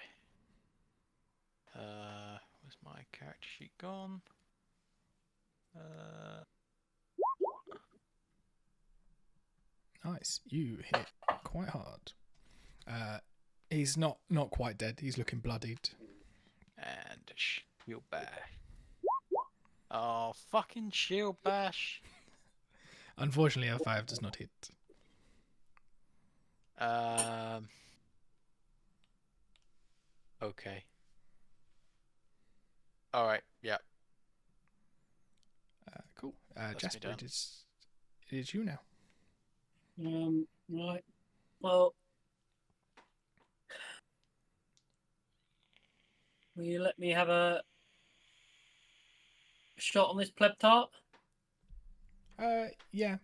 Where's my character sheet gone? Nice. You hit quite hard. He's not quite dead. He's looking bloodied. And shield bash. Oh, fucking shield bash. Unfortunately, a 5 does not hit. Okay. All right. Yeah. Cool. me Jasper, done. it is you now. Right. Well, will you let me have a shot on this pleb tart? Yeah.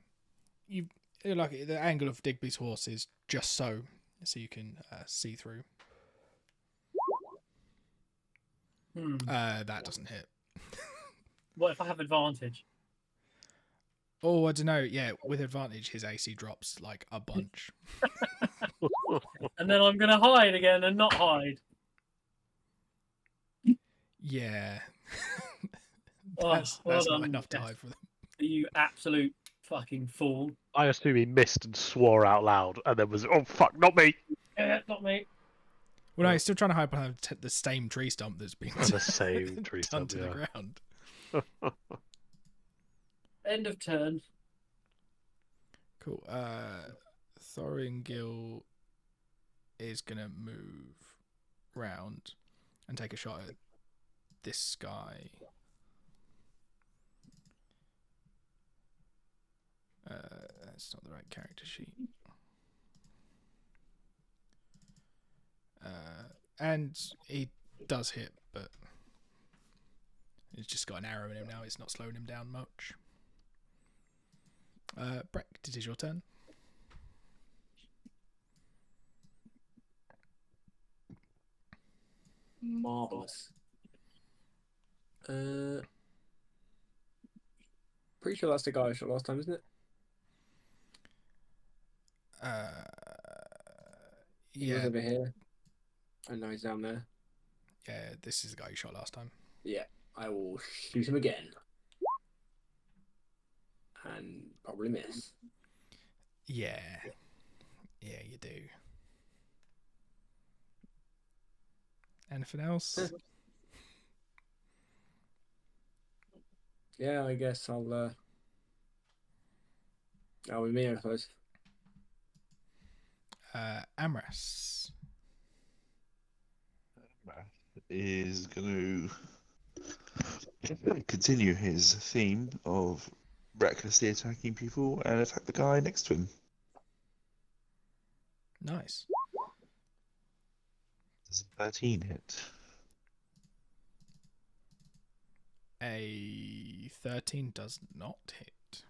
You like the angle of Digby's horse is just so you can see through. That doesn't hit. What if I have advantage? Oh, I don't know. Yeah, with advantage, his AC drops like a bunch. And then I'm gonna hide again and not hide. Yeah. Oh, that's well not done, enough to Jess. hide for them. You absolute fucking fool. I assume he missed and swore out loud, and then was, oh fuck, not me. Yeah, not me. Well, no, he's still trying to hide behind the same tree stump that's been The same tree done stump, to the yeah. ground. End of turn. Cool. Thoringil is gonna move round and take a shot at this guy. That's not the right character sheet. And he does hit, but he's just got an arrow in him now. It's not slowing him down much. Breck, it is your turn. Marvelous. Pretty sure that's the guy I shot last time, isn't it? He was Yeah, over here. I know he's down there. yeah. This is the guy you shot last time. Yeah, I will shoot him again. And probably miss. Yeah, you do. Anything else? Yeah, I guess I'll be me, I suppose. Amras. Is going to continue his theme of recklessly attacking people and attack the guy next to him. Nice. Does a 13 hit? A 13 does not hit.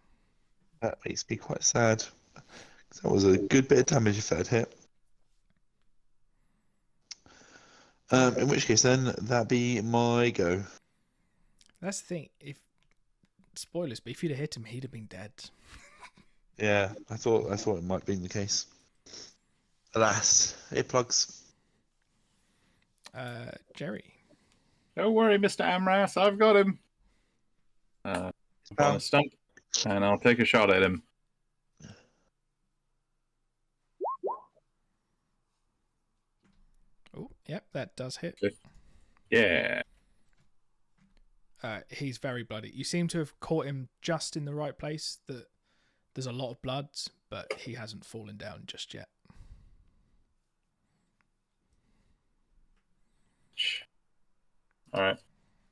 That makes me quite sad. 'Cause that was a good bit of damage if that had hit. In which case, then that'd be my go. That's the thing. If spoilers, but if you'd have hit him, he'd have been dead. Yeah, I thought it might be the case. Alas, it plugs. Jerry. Don't worry, Mr. Amras, I've got him. On a stump, and I'll take a shot at him. Oh, yep, that does hit. Yeah. He's very bloody. You seem to have caught him just in the right place. That there's a lot of blood, but he hasn't fallen down just yet. All right,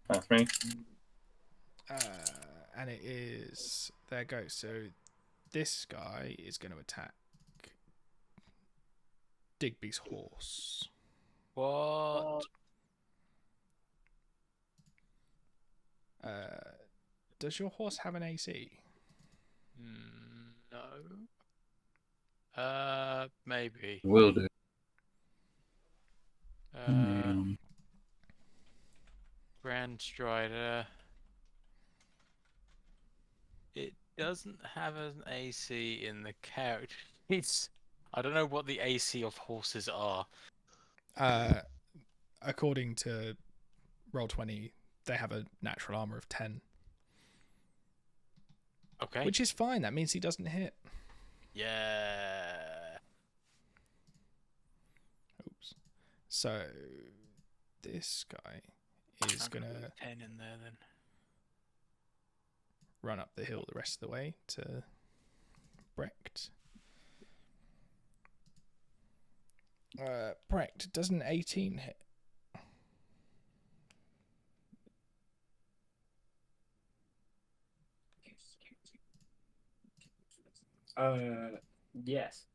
that's me. And it is there goes. So this guy is going to attack Digby's horse. What? Does your horse have an AC? No. Maybe. Will do. Grand Strider. It doesn't have an AC in the character. I don't know what the AC of horses are. According to Roll20, they have a natural armor of 10. Okay. Which is fine. That means he doesn't hit. Yeah. Oops. So this guy is I'm gonna put 10 in there then. run up the hill the rest of the way to Brecht. Brecht, does an 18 hit? Yes.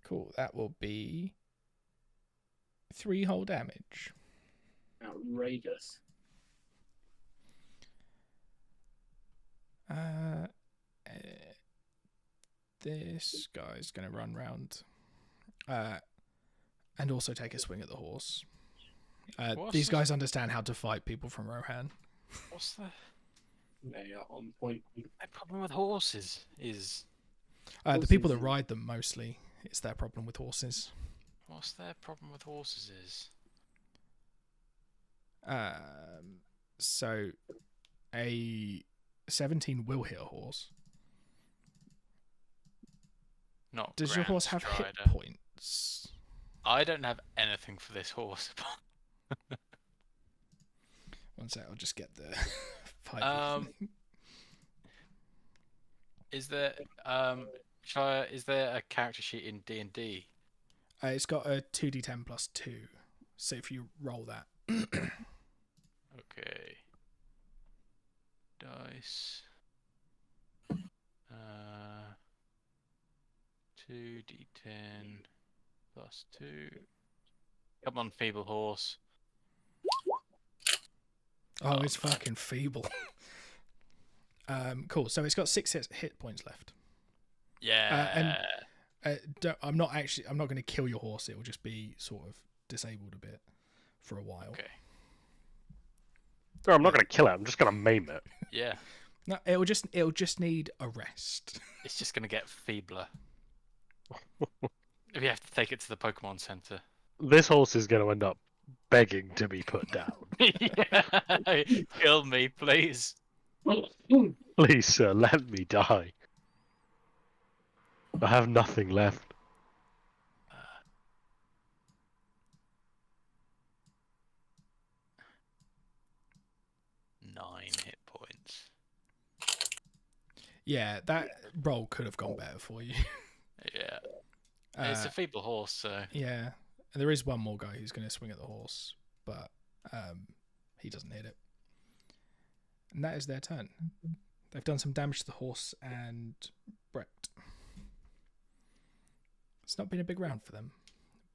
Cool, that will be 3 whole damage. Outrageous. This guy's going to run round and also take a swing at the horse. These guys understand how to fight people from Rohan. What's the They are on point. problem with horses? Is The people that ride them mostly, it's their problem with horses. what's their problem with horses? Is So a 17 will hit a horse. not. Does your Grand horse have hit Strider. points? I don't have anything for this horse. One sec, I'll just get the Is there is there a character sheet in D&D? It's got a 2d10 plus 2. So if you roll that. Okay. Dice. 2d10 plus 2. Come on, feeble horse. Oh, it's fucking feeble. Cool. So it's got 6 hit points left. Yeah. I'm not going to kill your horse. It will just be sort of disabled a bit for a while. Okay. No, I'm not going to kill it. I'm just going to maim it. Yeah. No, it'll just need a rest. It's just gonna get feebler. We have to take it to the Pokemon Center. This horse is going to end up begging to be put down. Yeah. Kill me, please. Please, sir, let me die. I have nothing left. 9 hit points. Yeah, that roll could have gone better for you. Yeah. It's a feeble horse, so. Yeah, and there is one more guy who's going to swing at the horse, but he doesn't hit it. And that is their turn. They've done some damage to the horse and Brett. It's not been a big round for them,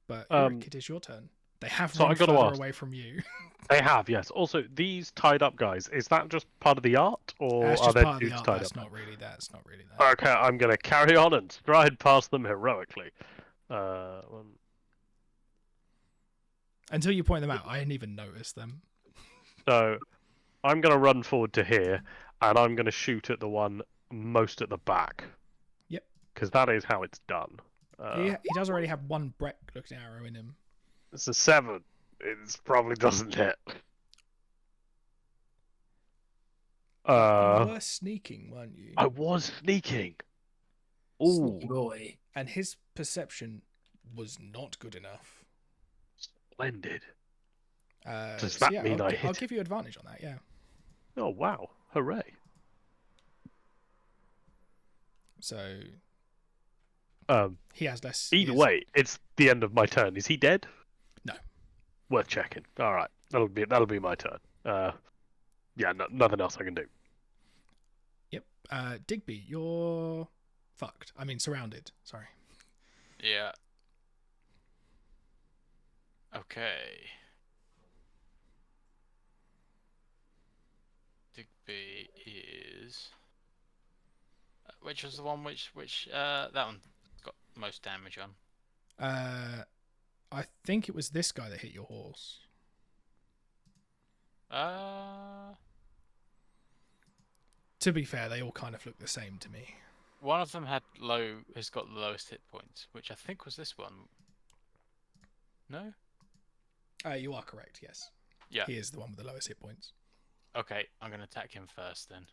but Eric, it is your turn. They have run further away from you. They have, yes. Also, these tied up guys, is that just part of the art, or That's are just there part of the dudes art. tied That's up? not really that. It's not really that. Okay, I'm going to carry on and stride past them heroically. Until you point them out, I didn't even notice them. So, I'm going to run forward to here, and I'm going to shoot at the one most at the back. Yep. Because that is how it's done. He does already have one Breck-looking arrow in him. It's a 7. It probably doesn't hit. You were sneaking, weren't you? I was sneaking. Ooh, Boy. And his perception was not good enough. splendid. Does that mean I hit? I'll give you advantage on that, yeah. Oh, wow. Hooray. So he has less. Either way, it's the end of my turn. Is he dead? No. Worth checking. All right, that'll be my turn. Yeah, nothing else I can do. Yep. Digby, you're fucked. I mean, surrounded. Sorry. Yeah. Okay. Digby is. Which was the one which that one got most damage on? I think it was this guy that hit your horse. To be fair, they all kind of look the same to me. One of them has got the lowest hit points, which I think was this one. No? You are correct, yes. Yeah. He is the one with the lowest hit points. Okay, I'm going to attack him first then.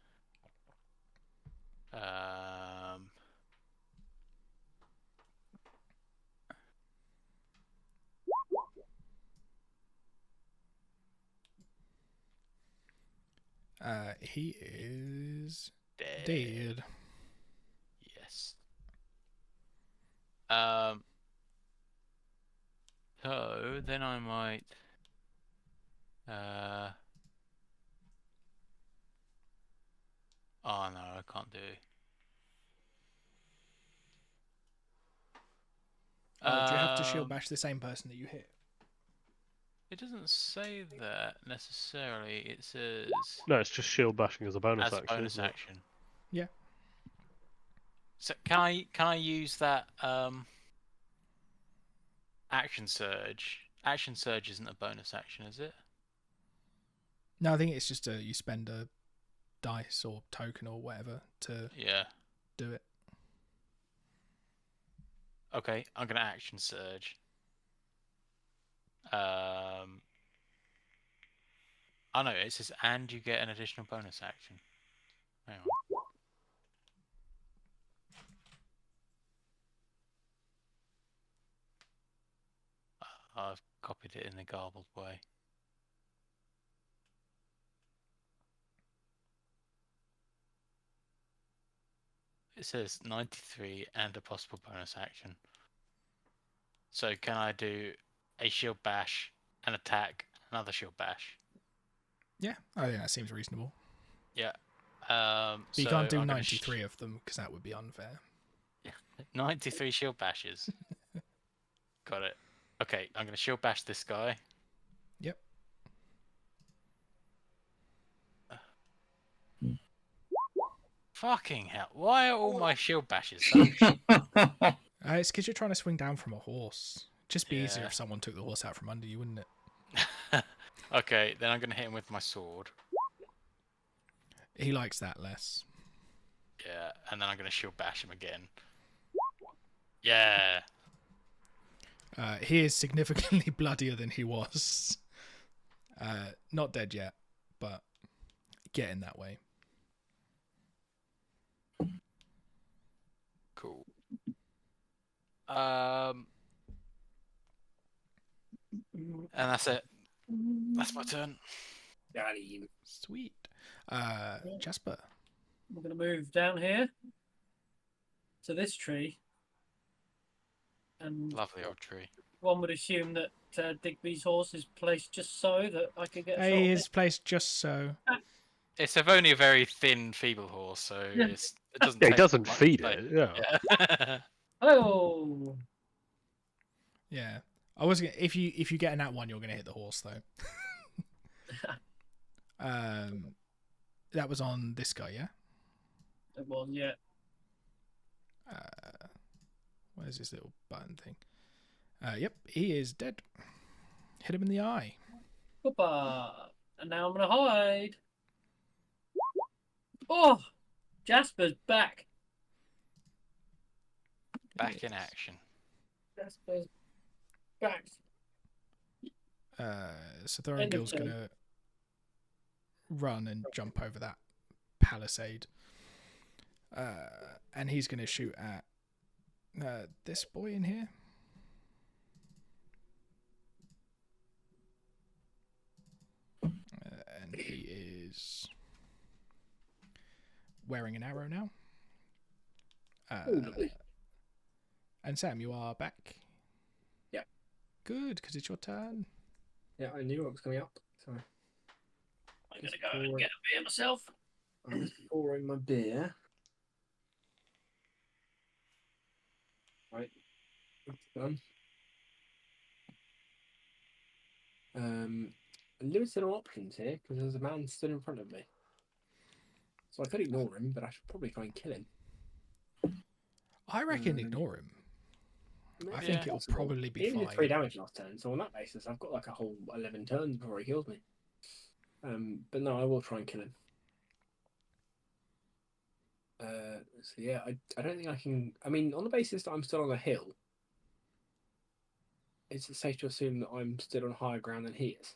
He is Dead. dead. So then I might. Oh no, I can't do. Oh, do you have to shield bash the same person that you hit? It doesn't say that necessarily. It says No, it's just shield bashing as a bonus as a action. bonus isn't it? action. Yeah. So can I use that action surge? Action surge isn't a bonus action, is it? No, I think it's just you spend a dice or token or whatever to Yeah. do it. Okay, I'm gonna action surge. Oh no, it says and you get an additional bonus action. Hang on. I've copied it in a garbled way. It says 93 and a possible bonus action. So can I do a shield bash, an attack, another shield bash? Yeah, I think that seems reasonable. Yeah. But you So can't do I'm gonna 93 of them because that would be unfair. 93 shield bashes. Got it. Okay, I'm gonna shield bash this guy. Yep. Fucking hell! Why are all my shield bashes? It's because you're trying to swing down from a horse. Just be easier Yeah. if someone took the horse out from under you, wouldn't it? Okay, then I'm gonna hit him with my sword. He likes that less. Yeah, and then I'm gonna shield bash him again. Yeah. He is significantly bloodier than he was. Not dead yet, but getting that way. Cool. And that's it. That's my turn. Got him. Sweet. Jasper. I'm going to move down here to this tree. And Lovely old tree. one would assume that Digby's horse is placed just so that I can get a shot He of is placed just so. It's only a very thin, feeble horse, so Yeah. it doesn't. Yeah, he take doesn't much feed play. it. Yeah. Yeah. Oh, Yeah. I was gonna, if you get a nat 1, you're gonna hit the horse though. That was on this guy, yeah. it was, yeah. Where's this little button thing? Yep, he is dead. Hit him in the eye. Hoppa. And now I'm going to hide. Oh, Jasper's back. Back in action. Jasper's back. So End of Thorongil's turn. gonna run and jump over that palisade. And he's gonna shoot at this boy in here. And he is wearing an arrow now. Lovely. And Sam, you are back. Yeah. Good, because it's your turn. Yeah, I knew what was coming up. So I'm going to go and get a beer myself. I'm just pouring my beer. Right, that's done. Limited on options here because there's a man stood in front of me. So I could ignore him, but I should probably try and kill him. I reckon ignore him. I think it'll possible. probably be He only fine. did 3 damage last turn, so on that basis, I've got like a whole 11 turns before he kills me. But no, I will try and kill him. So yeah, I don't think I can. I mean, on the basis that I'm still on a hill, is it safe to assume that I'm still on higher ground than he is?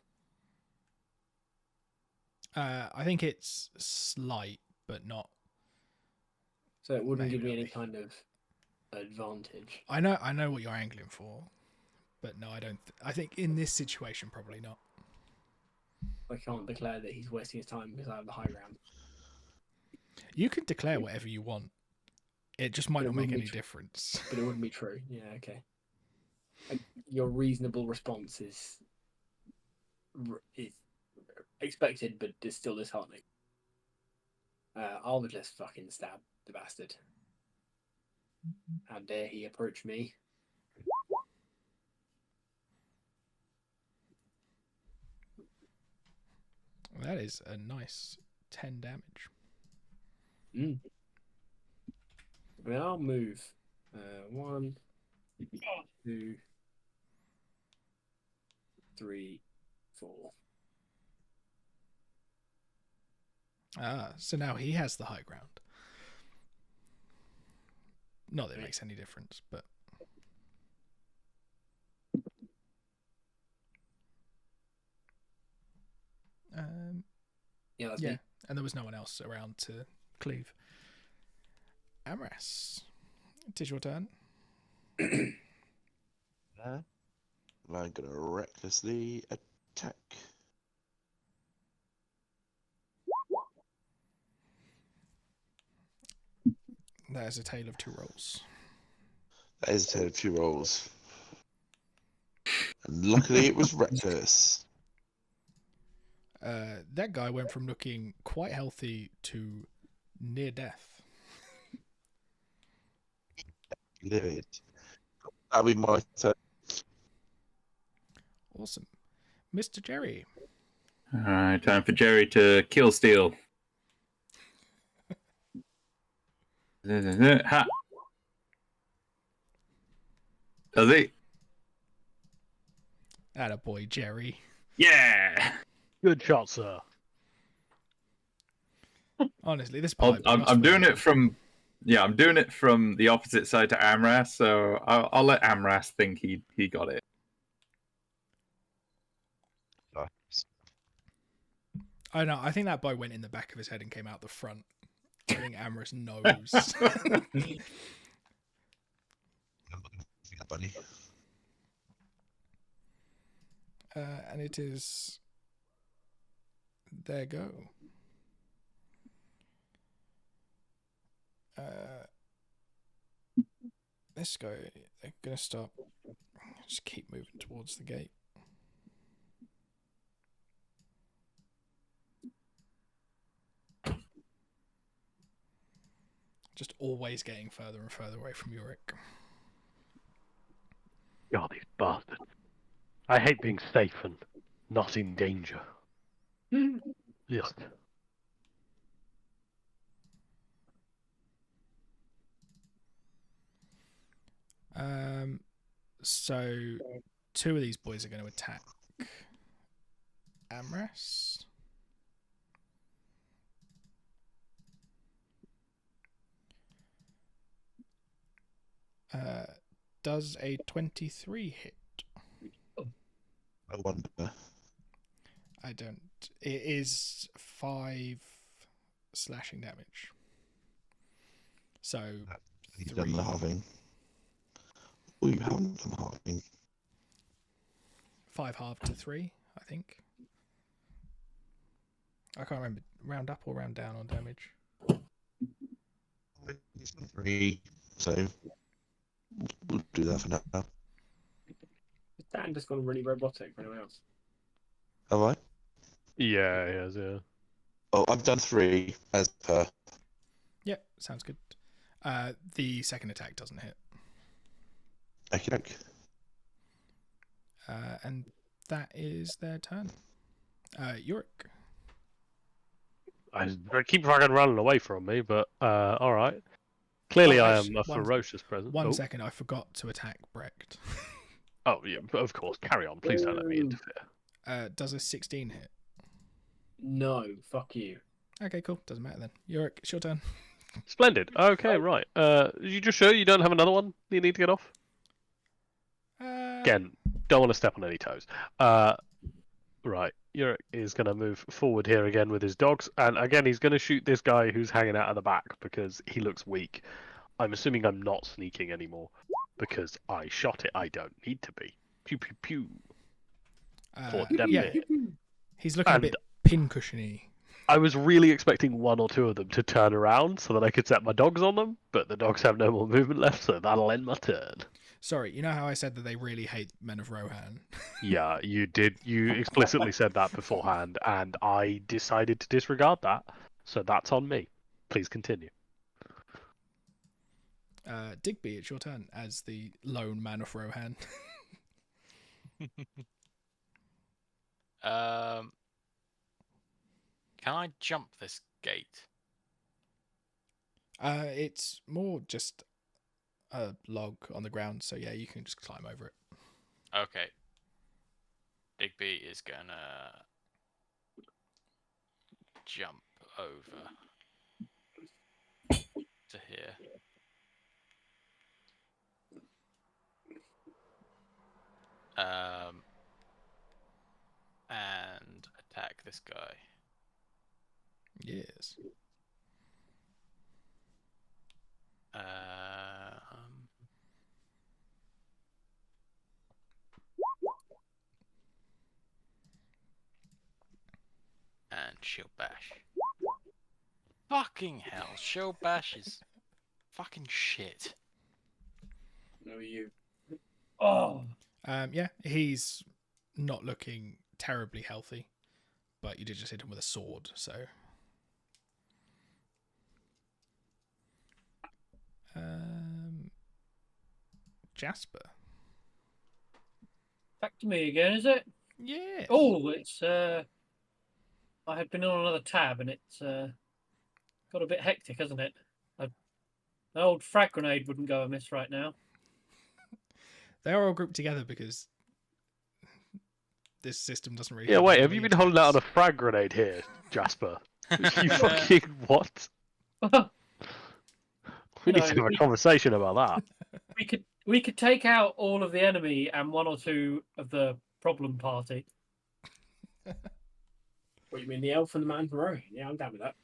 I think it's slight, but not. So it wouldn't give me Maybe. any kind of advantage. I know what you're angling for, but no, I don't. I think in this situation, probably not. I can't declare that he's wasting his time because I have the high ground. You can declare whatever you want. It just might It not make wouldn't any be tr- difference. But it wouldn't be true. Yeah, okay. And your reasonable response is expected, but is still disheartening. I'll just fucking stab the bastard. How dare he approach me? That is a nice 10 damage. Mm. I mean, I'll move. 1, 2, 3, 4. Ah, so now he has the high ground. Not that it makes any difference, but Yeah, that's yeah, me. and there was no one else around to cleave. Amras, it is your turn. I'm gonna recklessly attack. There's a tale of two rolls. That is a tale of two rolls. And luckily it was reckless. That guy went from looking quite healthy to near death. Livid. That'll be my turn. Awesome. Mr. Jerry. Alright, time for Jerry to kill Steel. Ha! Does he? Attaboy, Jerry. Yeah! Good shot, sir. Honestly, this I'm pipe must doing win. it from... Yeah, I'm doing it from the opposite side to Amras, so I'll let Amras think he got it. Nice. I know. I think that bow went in the back of his head and came out the front. I think Amras knows. Buddy. And it is their go. Let's go. They're gonna stop. Just keep moving towards the gate. Just always getting further and further away from Yorick. God, these bastards. I hate being safe and not in danger. Yes. So two of these boys are going to attack Amras. Does a 23 hit? I wonder. I don't. It is 5 slashing damage. So You've 3. done the halving. Oh, you haven't done the halving. 5 halved to 3, I think. I can't remember. Round up or round down on damage? It's 3, so we'll do that for now. Have Dan just gone really robotic for anyone else. I? Yeah, he has, yeah. Oh, I've done 3 as per. Yeah, sounds good. The second attack doesn't hit. Okay. And that is their turn. Yorick. I keep fucking running away from me, but alright. Clearly Oh, I actually, am a ferocious presence. One Oh. second, I forgot to attack Brecht. Oh, yeah, of course. Carry on. Please don't let me interfere. Does a 16 hit? No, fuck you. Okay, cool. Doesn't matter then. Yorick, it's your turn. Splendid. Okay, right. You just sure you don't have another one you need to get off? Again, don't want to step on any toes. Right. Yorick is going to move forward here again with his dogs. And again, he's going to shoot this guy who's hanging out of the back because he looks weak. I'm assuming I'm not sneaking anymore because I shot it. I don't need to be. Pew, pew, pew. For them yeah. there. He's looking a bit pincushiony. I was really expecting one or two of them to turn around so that I could set my dogs on them, but the dogs have no more movement left, so that'll end my turn. Sorry, you know how I said that they really hate Men of Rohan? Yeah, you did. You explicitly said that beforehand, and I decided to disregard that, so that's on me. Please continue. Digby, it's your turn as the lone Man of Rohan. Can I jump this gate? It's more just a log on the ground, so yeah, you can just climb over it. Okay. Digby is gonna jump over to here. And attack this guy. Yes. And she'll bash. Fucking hell, she'll bash is fucking shit. No, you. Oh, Yeah, he's not looking terribly healthy, but you did just hit him with a sword, so. Jasper. back to me again, is it? Yeah. Oh, it's I had been on another tab and it's got a bit hectic, hasn't it? An old frag grenade wouldn't go amiss right now. They're all grouped together because this system doesn't really. Yeah, have wait, have you melee been holding out on a attacks. frag grenade here, Jasper? You fucking what? We need to have a conversation about that. we could take out all of the enemy and one or two of the problem party. What, you mean the elf and the man from Rohan? Yeah, I'm down with that.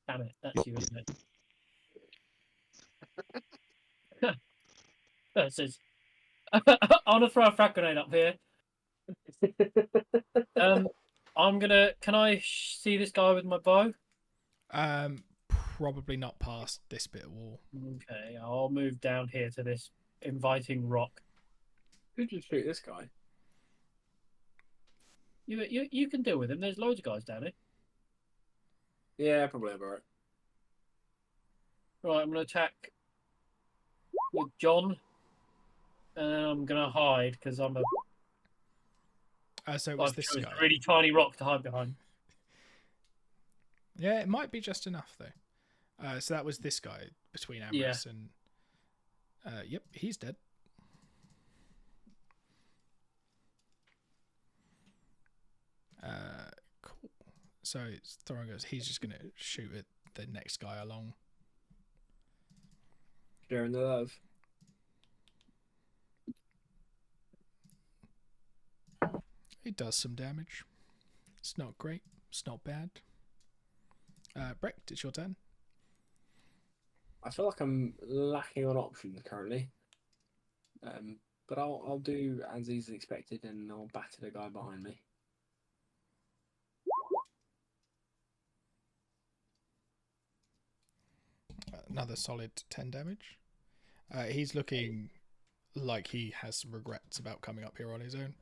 Damn it, that's you, isn't it? That says, I want to throw a frag grenade up here. I'm gonna. Can I see this guy with my bow? Probably not past this bit of wall. Okay, I'll move down here to this inviting rock. Who'd you shoot this guy? You can deal with him. There's loads of guys down here. Yeah, probably about it. Right, I'm gonna attack with John, and I'm gonna hide because I'm a. So it was I've this chosen guy. a really tiny rock to hide behind. Yeah, it might be just enough though. So that was this guy between Ambrose and. Yep, he's dead. Cool. So it's Thorin goes. He's just gonna shoot at the next guy along. Sharing the love. It does some damage. It's not great. It's not bad. Brecht, it's your turn. I feel like I'm lacking on options currently. But I'll do as is expected and I'll batter the guy behind me. Another solid 10 damage. He's looking like he has some regrets about coming up here on his own.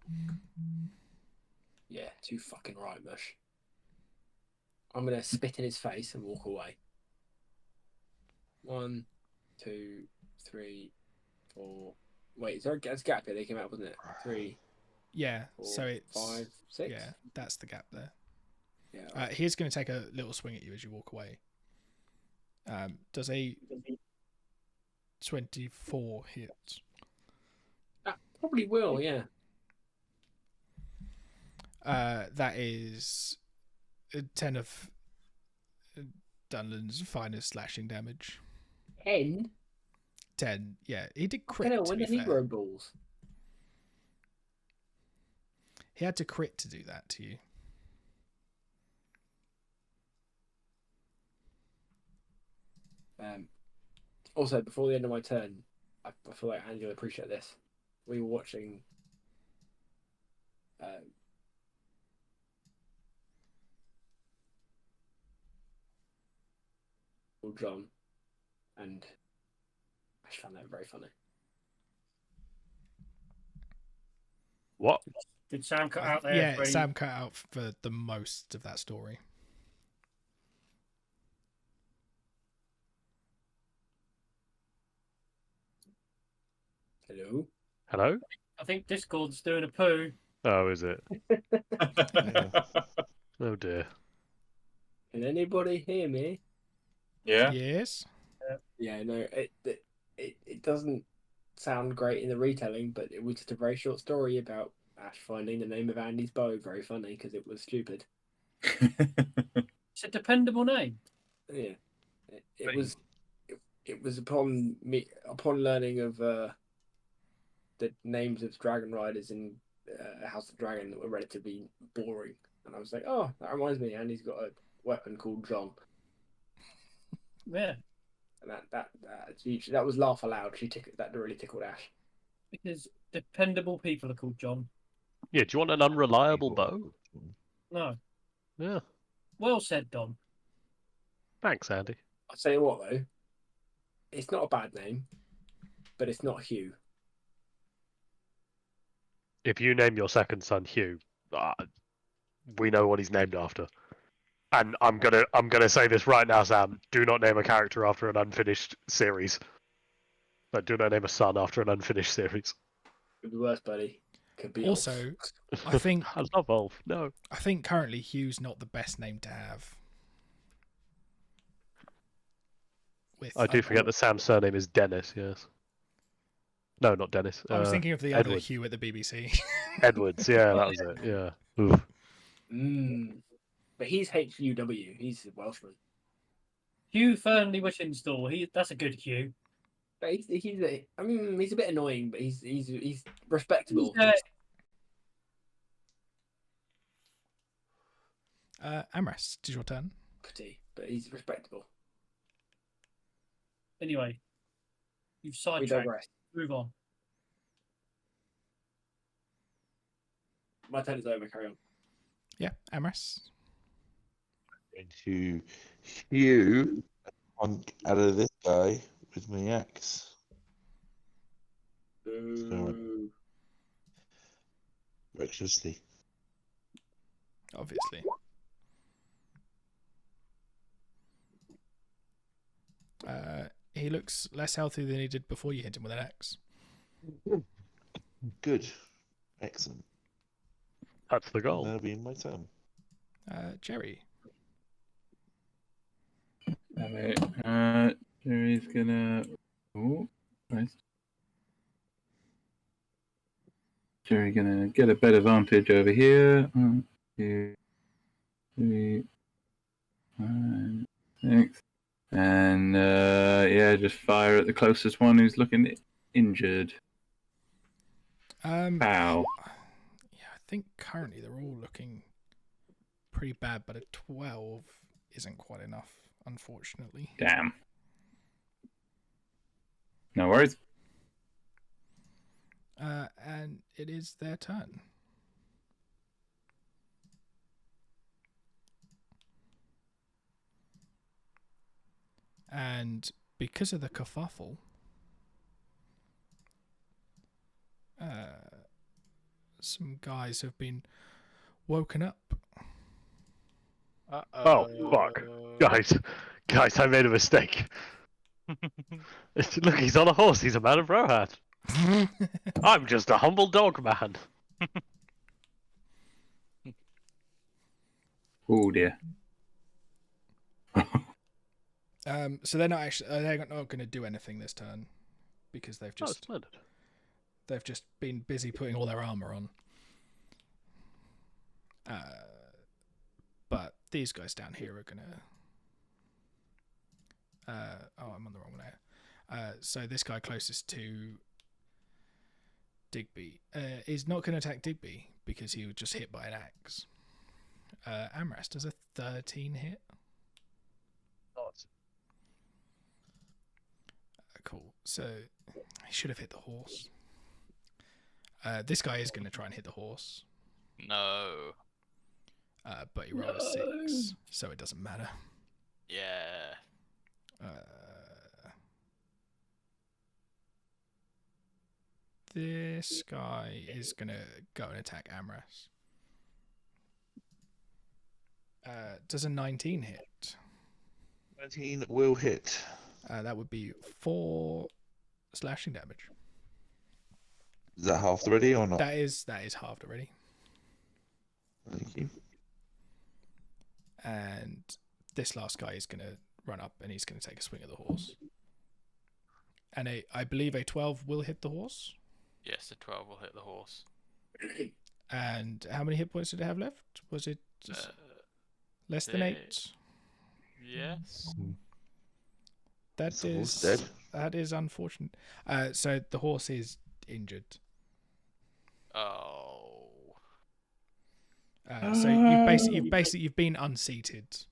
Yeah, too fucking right, Mush. I'm gonna spit in his face and walk away. 1, 2, 3, 4. Wait, is there a gap here? They came out, wasn't it? 3. Yeah, 4, so it's 5, 6. Yeah, that's the gap there. Yeah. He's going to take a little swing at you as you walk away. Does a 24 hit? That probably will, yeah. That is 10 of Dunland's finest slashing damage. 10? 10, yeah. He did crit. I don't know, to when be did he fair. grow balls? He had to crit to do that to you. Also, before the end of my turn, I feel like Andy will appreciate this. We were watching John, and I just found that very funny. What? Did Sam cut out there? Yeah, for Sam cut out for the most of that story. Hello? Hello? I think Discord's doing a poo. Oh, is it? Yeah. Oh dear. Can anybody hear me? Yeah. Yes. Yeah, no, it doesn't sound great in the retelling, but it was just a very short story about Ash finding the name of Andy's bow. Very funny because it was stupid. It's a dependable name. Yeah, it was upon learning of the names of dragon riders in House of Dragon that were relatively boring, and I was like, oh, that reminds me, Andy's got a weapon called John. Yeah, And that was laugh aloud. That really tickled Ash. because dependable people are called John. Yeah, do you want an unreliable bow? No. Yeah. Well said, Don. Thanks, Andy. I'll tell you what though, it's not a bad name, but it's not Hugh. If you name your second son Hugh, we know what he's named after. And I'm gonna say this right now, Sam. Do not name a character after an unfinished series. But do not name a son after an unfinished series. Could be worse, buddy. Could be Also, I think I love Ulf. No. I think currently Hugh's not the best name to have. I do forget that Sam's surname is Dennis. Yes. No, not Dennis. I was thinking of the other Edward. Hugh at the BBC. Edwards. Yeah, that was it. Yeah. Oof. But he's H-U-W. He's a Welshman. Hugh Fernley Witchinstall. That's a good Hugh. But he's a bit annoying, but he's respectable. Amras, it's your turn. But he's respectable. Anyway, you've We sidetracked. digress. Move on. My turn is over. Carry on. Yeah, Amras. Going to hew on out of this guy with my axe. Boo. Recklessly. Obviously. He looks less healthy than he did before you hit him with an axe. Good. Excellent. That's the goal. That'll be my turn. Jerry. Jerry's gonna. Oh, Christ. Jerry gonna get a better vantage over here. 1, 2, 3, 5, 6. And just fire at the closest one who's looking injured. Ow. Yeah, I think currently they're all looking pretty bad, but a 12 isn't quite enough, unfortunately. Damn. No worries. And it is their turn. And because of the kerfuffle, some guys have been woken up. Oh, fuck. Guys, I made a mistake. Look, he's on a horse. He's a man of Rohan. I'm just a humble dog man. Oh dear. So they're not going to do anything this turn because they've just been busy putting all their armor on. But these guys down here are gonna. I'm on the wrong layer. So this guy closest to Digby is not going to attack Digby because he was just hit by an axe. Amras does a 13 hit. Cool. So he should have hit the horse. This guy is going to try and hit the horse, No. but he rolled a 6, so it doesn't matter. Yeah. This guy is going to go and attack Amras. Does a 19 hit? 19 will hit. That would be 4 slashing damage. Is that halved already or not? That is halved already. Thank you. And this last guy is going to run up and he's going to take a swing at the horse. And I believe a 12 will hit the horse. Yes, a 12 will hit the horse. And how many hit points did it have left? Was it less than 8? Yes. That the horse is dead? That is unfortunate. So the horse is injured. Oh. So you've been unseated,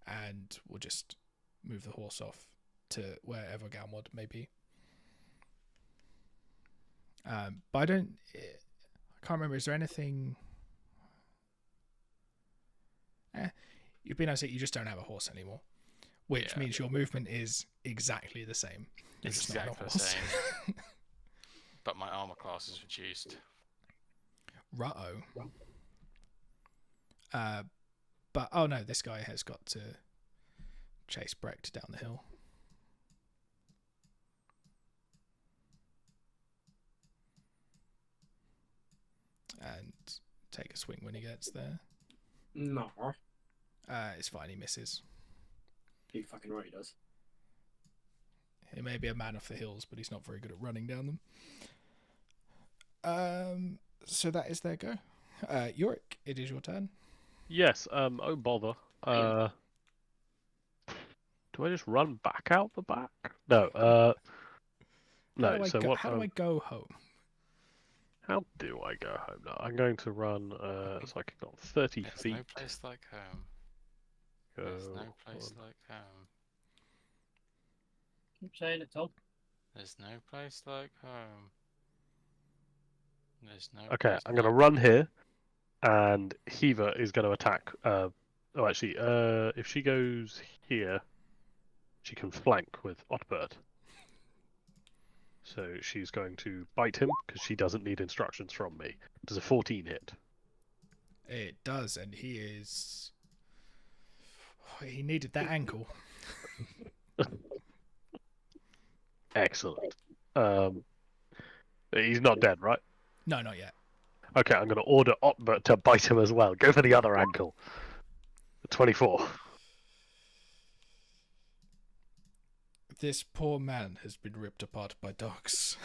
and we'll just move the horse off to wherever Galmod may be. But I can't remember. Is there anything? You've been unseated. You just don't have a horse anymore, which means your movement is exactly the same. It's just not on a exactly the horse. same. But my armor class is reduced. Ruh-oh. But oh no, this guy has got to chase Brecht down the hill. And take a swing when he gets there. No. It's fine, he misses. You fucking right, he does. He may be a man off the hills, but he's not very good at running down them. So that is their go. Yorick, it is your turn. Yes. Oh bother. Do I just run back out the back? No. No. How So do what? I go home? How do I go home now? I'm going to run. So I got 30 There's feet. no place like home. There's no place like home. Keep saying it, Tom. There's no place like home. There's no. Okay, place I'm going to like run here, and Heaver is going to attack. Oh, actually, if she goes here, she can flank with Otbert. So she's going to bite him because she doesn't need instructions from me. Does a 14 hit? It does, and he is. Oh, he needed that ankle. Excellent. He's not dead, right? No, not yet. Okay, I'm going to order Otbert to bite him as well. Go for the other ankle. 24. This poor man has been ripped apart by dogs.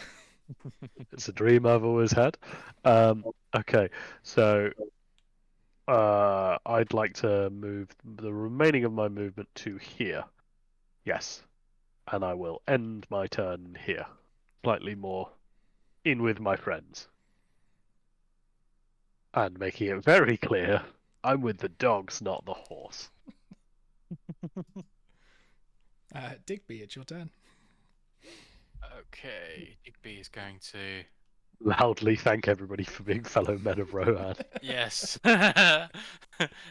It's a dream I've always had. Okay, so I'd like to move the remaining of my movement to here. Yes. And I will end my turn here. Slightly more in with my friends. And making it very clear, I'm with the dogs, not the horse. Digby, it's your turn. Okay, Digby is going to. Loudly thank everybody for being fellow men of Rohan. Yes.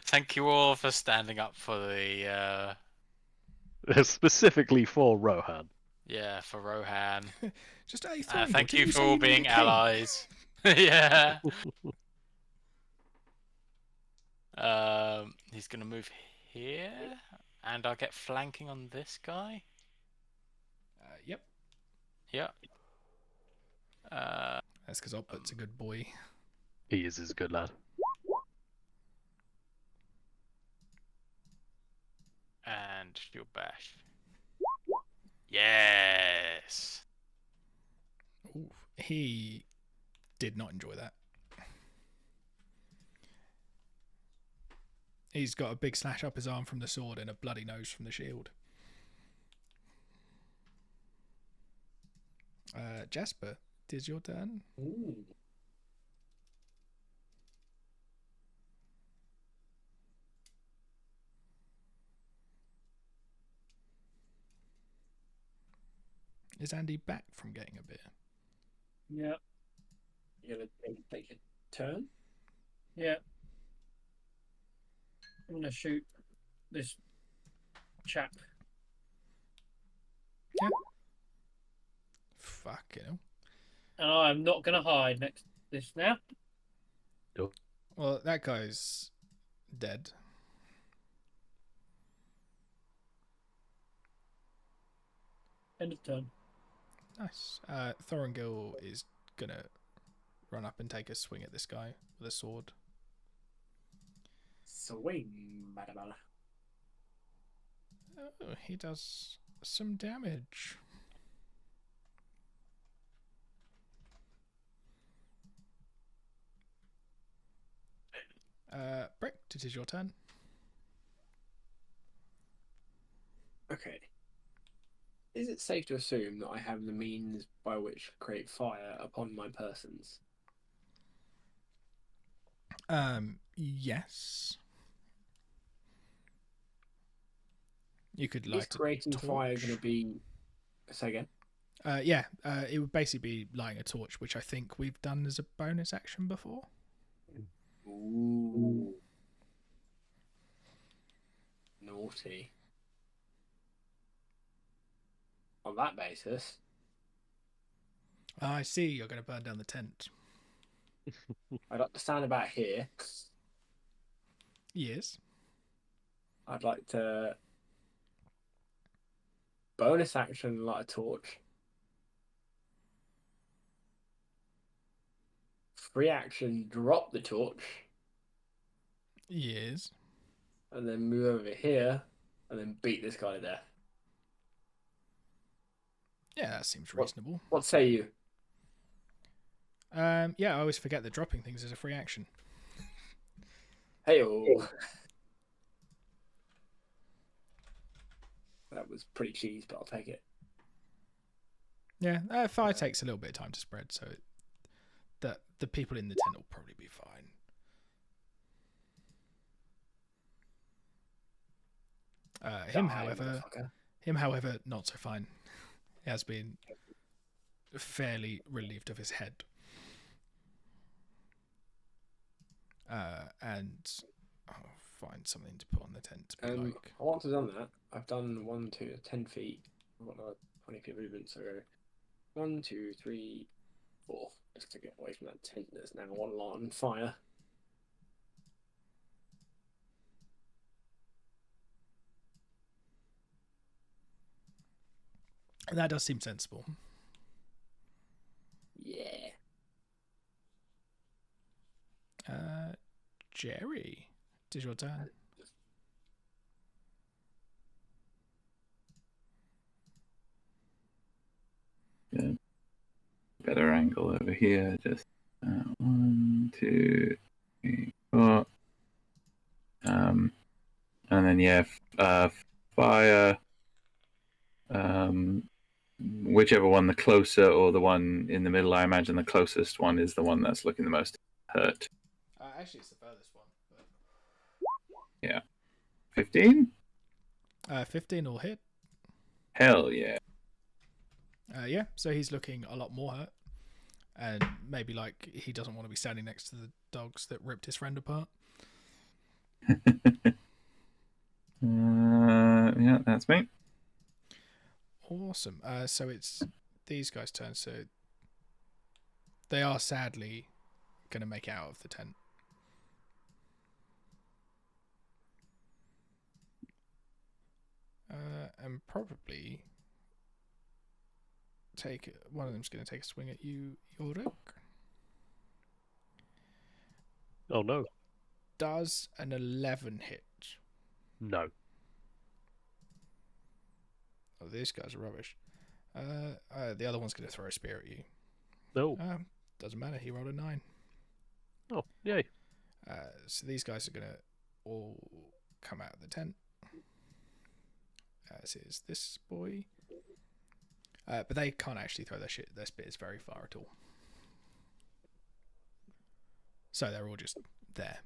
Thank you all for standing up for the. Specifically for Rohan. Yeah, for Rohan. Just a triangle. Thank Didn't you for say all you being needed a king? allies. Yeah. He's gonna move here, and I'll get flanking on this guy. Yep. Yep. That's because Otbert's a good boy. He is a good lad. And your bash. Yes. Ooh, he did not enjoy that. He's got a big slash up his arm from the sword and a bloody nose from the shield. Jasper, it is your turn. Ooh. Is Andy back from getting a beer? Yeah. You're gonna take a turn. Yeah. I'm gonna shoot this chap. Fucking hell. And I'm not gonna hide next to this now. Well, that guy's dead. End of turn. Nice. Thorongil is gonna run up and take a swing at this guy with a sword. Swing, madam. Oh, he does some damage. Brick, it is your turn. Okay. Is it safe to assume that I have the means by which to create fire upon my persons? Yes. You could Is light creating a fire torch. going to be... Say again? Yeah, it would basically be lighting a torch, which I think we've done as a bonus action before. Ooh. Naughty. On that basis, I see, you're going to burn down the tent. I'd like to stand about here. Yes. I'd like to bonus action light a torch. Free action drop the torch. Yes. And then move over here and then beat this guy to death. Yeah, that seems reasonable. What say you? Yeah, I always forget that dropping things is a free action. Hey-oh. That was pretty cheese, but I'll take it. Yeah, fire takes a little bit of time to spread, so that the people in the tent will probably be fine. Him, however, not so fine. He has been fairly relieved of his head. And I'll find something to put on the tent. To be like... Once I've done that, I've done 1, 2, 10 feet. I've got another 20 feet movement, so 1, 2, 3, 4. Just to get away from that tent that's now on fire. That does seem sensible. Yeah. Jerry, it is your turn. Yeah. Better angle over here. Just 1, 2, 3, 4. And then fire. Whichever one, the closer or the one in the middle. I imagine the closest one is the one that's looking the most hurt. Actually, it's the furthest one. But... Yeah. 15? 15 will hit. Hell yeah. Yeah, so he's looking a lot more hurt. And maybe like he doesn't want to be standing next to the dogs that ripped his friend apart. Yeah, that's me. Awesome. So it's these guys' turn. So they are sadly going to make it out of the tent. And probably one of them's going to take a swing at you, Yorick. Oh no. Does an 11 hit? No. Oh, these guys are rubbish. The other one's going to throw a spear at you. No. Doesn't matter. He rolled a 9. Oh, yay. So these guys are going to all come out of the tent. As is this boy. But they can't actually throw their spears very far at all. So they're all just there.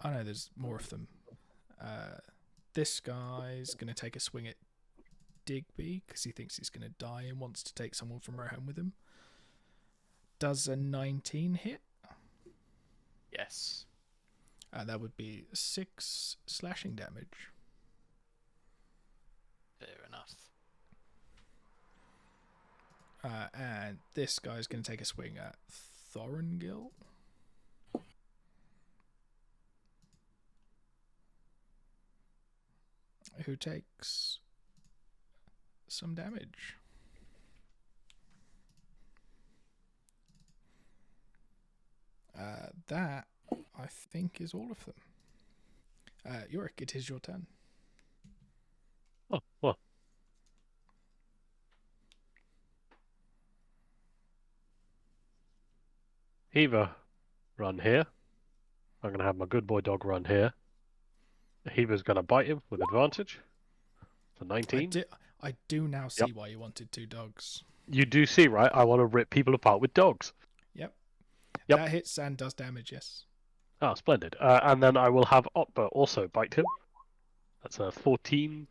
I know there's more of them. This guy's going to take a swing at Digby because he thinks he's going to die and wants to take someone from Rohan with him. Does a 19 hit? Yes. That would be 6 slashing damage. Fair enough. And this guy's going to take a swing at Thorengil. Who takes some damage. That, I think, is all of them. Yorick, it is your turn. Oh, well. Heaver, run here. I'm going to have my good boy dog run here. Heaver's going to bite him with advantage. For 19. I do now see why you wanted 2 dogs. You do see, right? I want to rip people apart with dogs. Yep. Yep. That hits and does damage, yes. Ah, splendid. And then I will have Otber also bite him. That's a 14.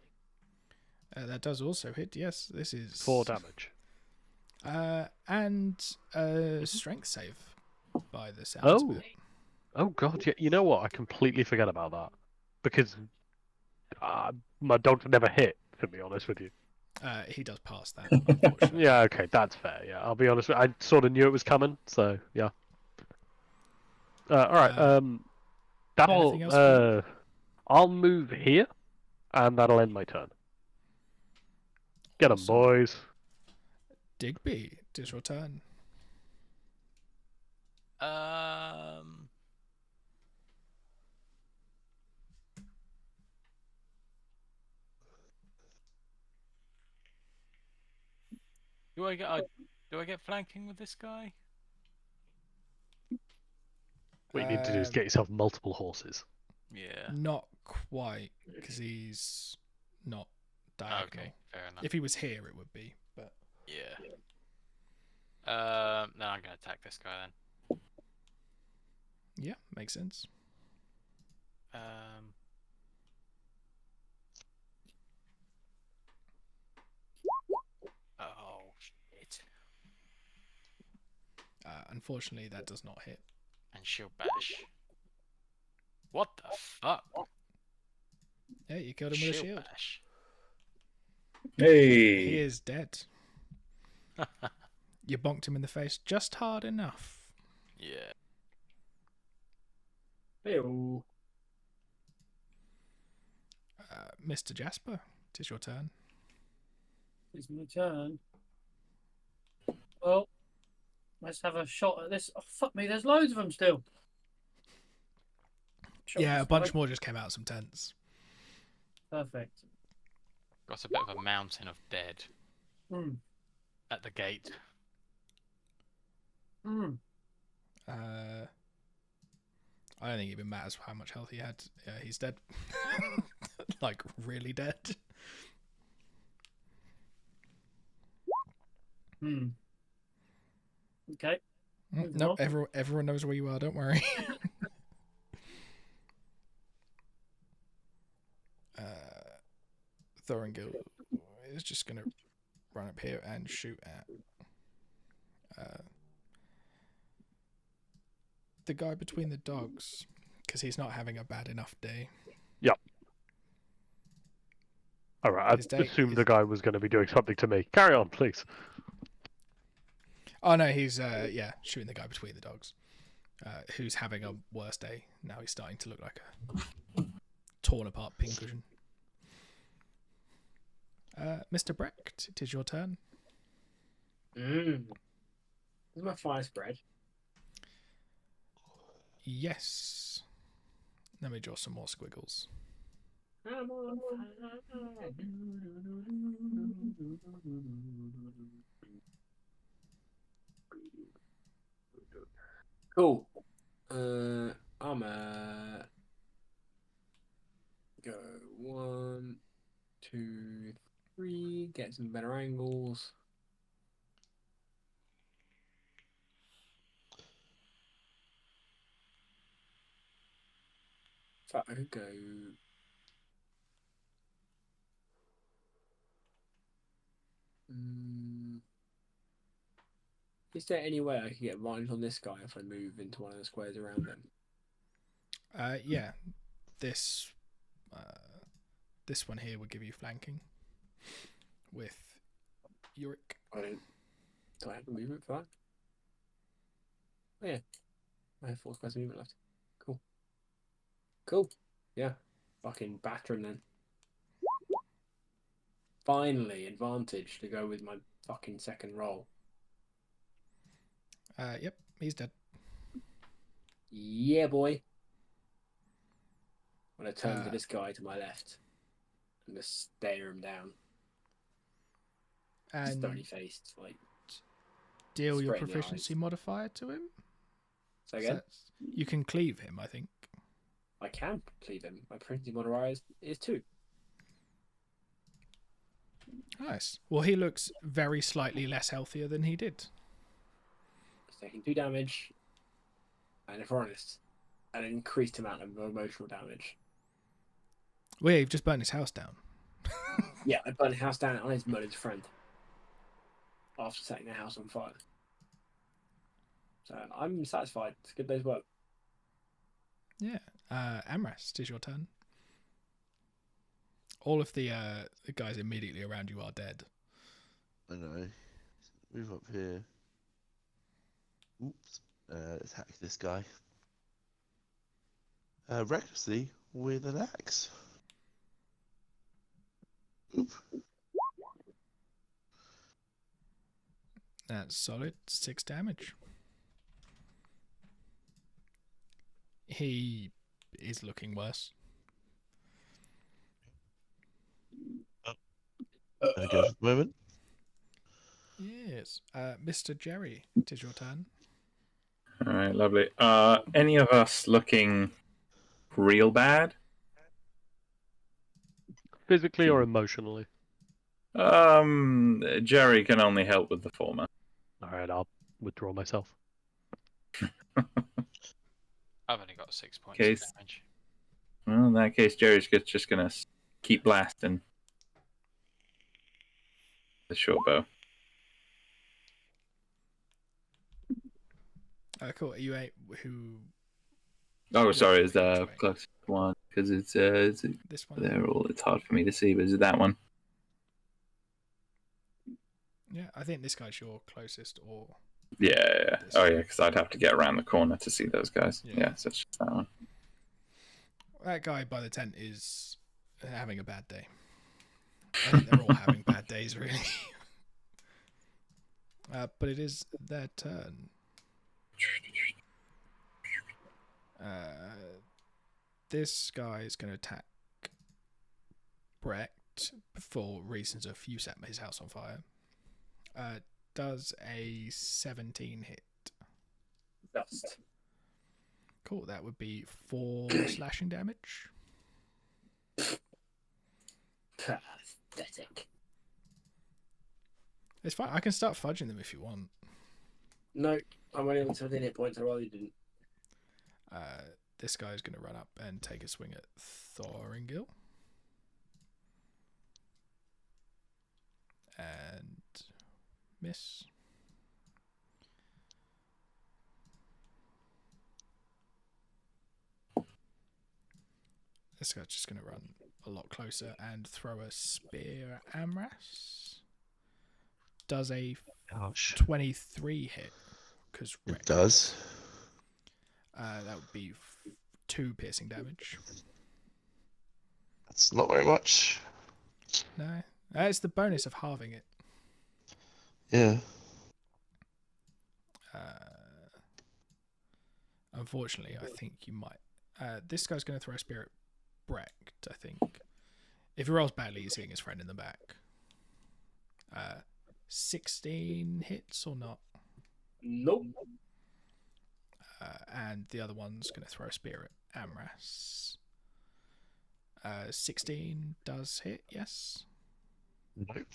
That does also hit, yes. This is 4 damage. And a strength save by the sounds of it. Oh god, yeah. You know what? I completely forget about that. Because my dog never hit, to be honest with you. He does pass that, unfortunately. Yeah, okay, that's fair. Yeah, I'll be honest. I sort of knew it was coming, so yeah. All right. anything else for I'll move here, and that'll end my turn. Get 'em, Awesome. boys. Digby, it is your turn. Do I get flanking with this guy? What you need to do is get yourself multiple horses. Yeah. Not quite, because he's not diagonal. Okay, fair enough. If he was here, it would be, but Yeah. No, I'm gonna attack this guy then. yeah, makes sense. Oh shit. Unfortunately, that does not hit. And she'll bash. What the fuck? Yeah, you killed him with a shield. Bash. Hey. He is dead. You bonked him in the face just hard enough. Yeah. Ew. Mr. Jasper, it is your turn. It's my turn. Well, let's have a shot at this. Oh, fuck me, there's loads of them still. Yeah, a bunch more just came out of some tents. Perfect. Got a bit of a mountain of dead Hmm. at the gate. Hmm. I don't think it even matters how much health he had. Yeah, he's dead. Like, really dead. Hmm. Okay. No, everyone knows where you are, don't worry. Thorengil is just going to run up here and shoot at the guy between the dogs, because he's not having a bad enough day. Yep. Alright, I assumed the guy was going to be doing something to me. Carry on, please. Oh no, he's shooting the guy between the dogs, who's having a worse day. Now he's starting to look like a torn apart pincushion. Mr. Brecht, it is your turn. Mmm. Is my fire spread? Yes. Let me draw some more squiggles. I'm on fire. Cool. I'm go 1, 2, 3. Get some better angles. I could go Is there any way I could get advantage on this guy if I move into one of the squares around him? Yeah, this this one here would give you flanking with Yorick. Do I have a movement for that? Oh yeah, I have 4 squares of movement left. Cool. Cool. Yeah. Fucking batter him then. Finally, advantage to go with my fucking second roll. Yep, he's dead. Yeah, boy. I'm gonna turn to this guy to my left and just stare him down. And Stony faced, like deal your straight in the proficiency eyes. modifier to him. So again, You can cleave him, I think. I can cleave him. My proficiency modifier is 2. Nice. Well, he looks very slightly less healthier than he did. He's taking 2 damage, and if we're honest, an increased amount of emotional damage. Well, yeah, you've just burnt his house down. Yeah, I burned the house down and I just murdered his friend after setting the house on fire. So I'm satisfied. It's a good day's work. Yeah. Amrest, is your turn. All of the guys immediately around you are dead. I know. Move up here. Oops. Attack this guy. Recklessly with an axe. Oop. That's solid. 6 damage. He is looking worse. Go for the moment. Yes. Mr. Jerry, it is your turn. All right, lovely. Any of us looking real bad? Physically or emotionally? Jerry can only help with the former. Alright, I'll withdraw myself. I've only got 6 points Case. of damage. Well, in that case, Jerry's just gonna keep blasting the short bow. Cool. Are you who? Oh, what sorry, is which the way? closest one because it's This one. they're all. It's hard for me to see, but is it that one? Yeah, I think this guy's your closest, or Yeah. This Oh one. yeah, because I'd have to get around the corner to see those guys. Yeah. Yeah, so it's just that one. that guy by the tent is having a bad day. I think they're all having bad days, really. But it is their turn. This guy is going to attack Brecht for reasons of you set his house on fire. Does a 17 hit? Dust. Cool, that would be 4 slashing damage. Pathetic. It's fine, I can start fudging them if you want. No, I'm only on 17 hit points. I rather you didn't. This guy's going to run up and take a swing at Thoringil. And miss. This guy's just going to run a lot closer and throw a spear at Amras. Does a Gosh. 23 hit. Because It does. that would be 2 piercing damage. That's not very much. No, it's the bonus of halving it. Yeah. Unfortunately, I think you might. This guy's going to throw a spear at Brecht, I think. If he rolls badly, he's hitting his friend in the back. 16 hits or not? Nope. And the other one's going to throw a spear at Amras. 16 does hit, yes. Nope.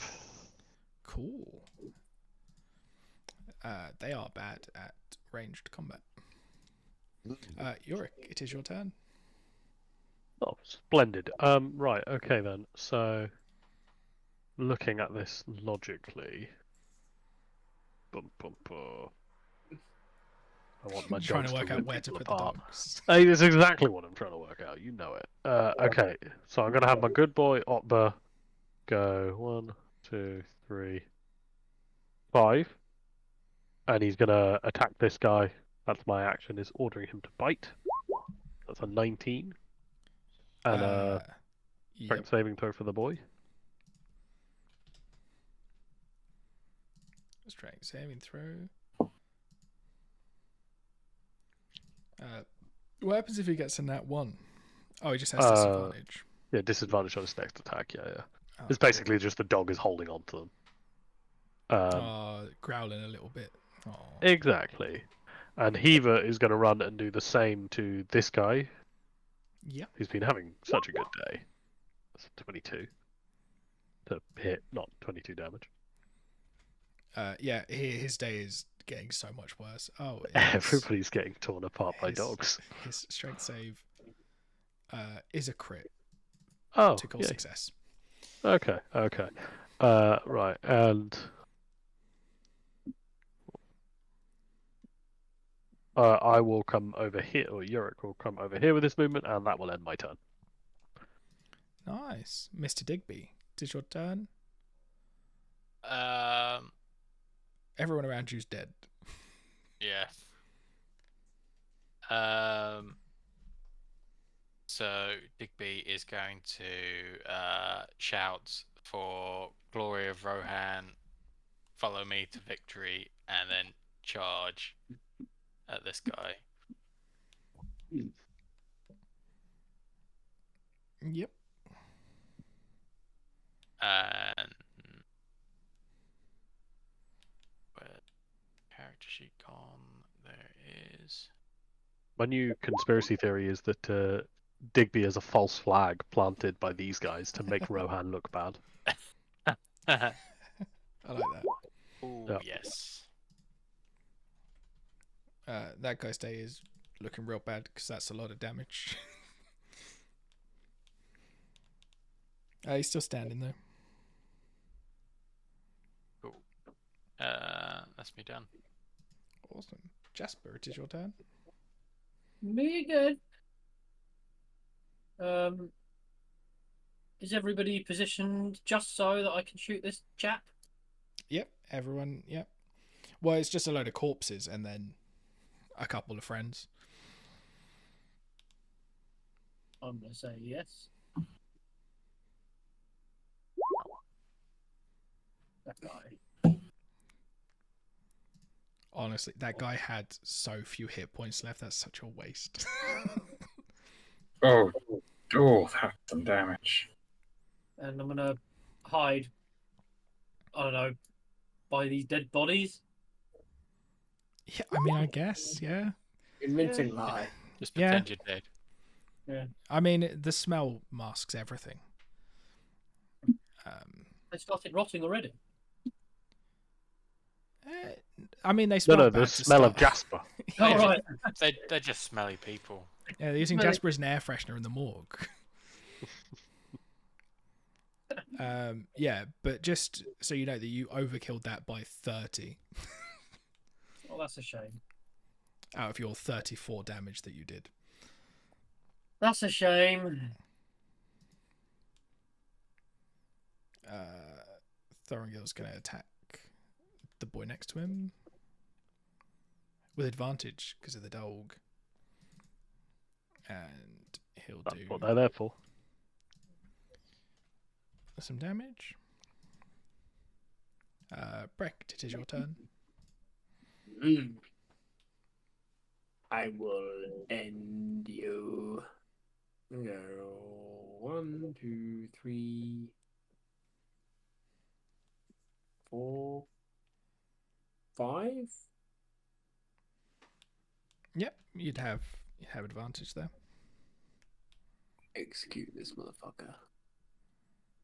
Cool. They are bad at ranged combat. Yorick, it is your turn. Oh, splendid. Right, okay then. So looking at this logically. Bum, bum, bum. I want my Trying dogs to work out rip where to people put the apart. dogs. Hey, it's exactly what I'm trying to work out. You know it. Okay, so I'm gonna have my good boy Otba go 1, 2, 3, 5, and he's gonna attack this guy. That's my action. Is ordering him to bite. That's a 19, and a Yep. strength saving throw for the boy. Strength saving throw. What happens if he gets a nat 1? Oh, he just has disadvantage. Yeah, disadvantage on his next attack. Yeah. Oh, It's basically just the dog is holding on to them. growling a little bit. Oh. Exactly. And Heaver is going to run and do the same to this guy. Yep. Who's been having such a good day. That's 22 to hit, not 22 damage. Yeah, his day is getting so much worse. Oh, Everybody's getting torn apart by his- dogs. His strength save is a crit Oh, to call yay. success. Okay. Right, and I will come over here, or Yurik will come over here with this movement, and that will end my turn. Nice. Mr. Digby, it is your turn. Everyone around you's dead. Yeah. So Digby is going to shout for Glory of Rohan, follow me to victory, and then charge at this guy. Yep. And where character sheet gone? There is. My new conspiracy theory is that Digby is a false flag planted by these guys to make Rohan look bad. I like that. Oh Yeah. yes. That guy's day is looking real bad because that's a lot of damage. He's still standing though. Cool. That's me done. Awesome. Jasper, it is your turn. Me again. Is everybody positioned just so that I can shoot this chap? Yep, everyone, yep. Well, it's just a load of corpses and then a couple of friends. I'm going to say yes. That guy. Honestly, that guy had so few hit points left. That's such a waste. Oh, that's some damage. And I'm going to hide, I don't know, by these dead bodies. Yeah, I mean, I guess, yeah. Convincing lie. Just Yeah. pretend you're dead. Yeah. I mean, the smell masks everything. They started rotting already. I mean, they smell No, bad the to smell of start. Jasper. Oh, right. They're just smelly people. Yeah, they're using Smelly. Jasper as an air freshener in the morgue. Yeah, but just so you know that you overkilled that by 30 Oh, that's a shame. out of your 34 damage that you did. That's a shame. Thorongil's going to attack the boy next to him with advantage because of the dog. And he'll That's do what they're there for. some damage. Breck, it is your turn. I will end you. Go 1, 2, 3, 4, 5. Yep, you'd have advantage there. Execute this motherfucker.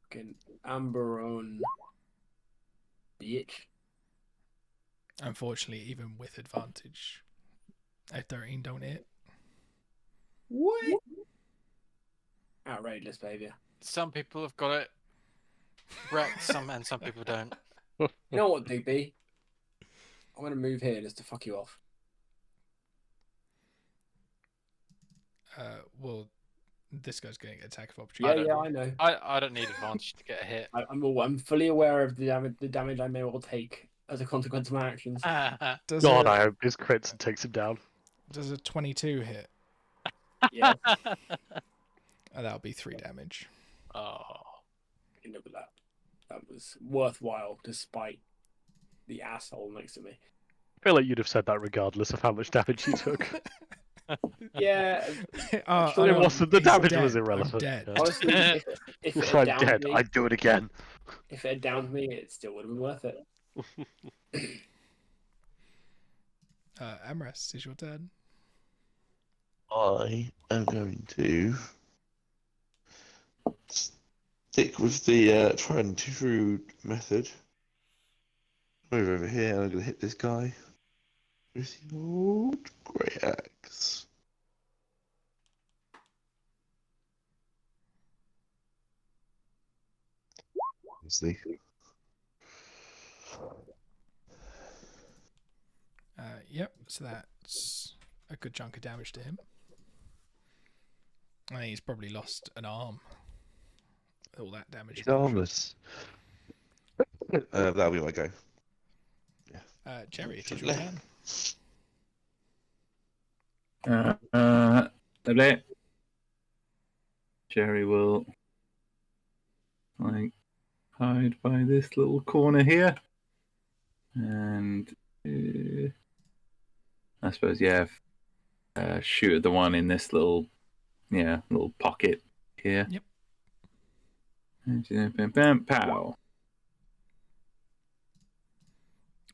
Fucking Amberon. Bitch. Unfortunately, even with advantage, a 13 don't hit. What? Outrageous behavior. Some people have got it. Correct. Some people don't. You know what, Digby? I'm gonna move here just to fuck you off. Well, this guy's getting an attack of Yeah, opportunity. yeah, I know. I don't need advantage to get a hit. I'm fully aware of the damage I may well take as a consequence of my actions. Does God, I a, hope this crits and takes him down. does a 22 hit? Yeah, That'll be 3 damage. Oh. you know that. That was worthwhile, despite the asshole next to me. I feel like you'd have said that regardless of how much damage you took. Yeah, Oh, It wasn't. The he's damage dead. was I'm irrelevant. dead. Yeah. honestly, if it had I'm downed dead. me, I'd do it again. if it had downed me, it still would have been worth it. Amras, is your turn. I am going to stick with the try and true method. Move over here, and I'm going to hit this guy with the old great axe. Obviously. Yep, so that's a good chunk of damage to him. I think he's probably lost an arm. All that damage. He's armless. That'll be my go. Jerry, it is your turn. Lovely. Jerry will hide by this little corner here, and I suppose shoot at the one in this little pocket here. Yep. And bam, bam, pow.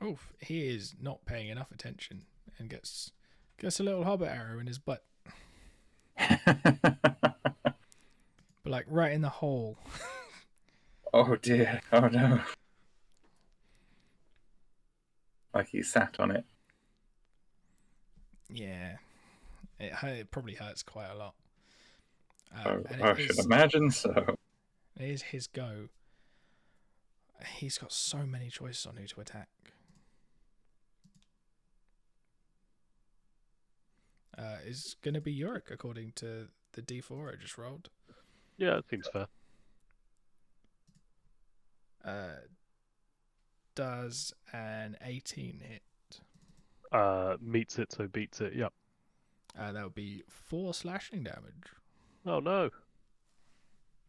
Oof, he is not paying enough attention and gets a little hobbit arrow in his butt. But like right in the hole. Oh dear! Oh no! Like he sat on it. Yeah. It probably hurts quite a lot. And I should imagine so. It is his go. He's got so many choices on who to attack. Is going to be Yorick, according to the D4 I just rolled. Yeah, it seems fair. Does an 18 hit? Meets it, so beats it. Yep. That would be 4 slashing damage. Oh no.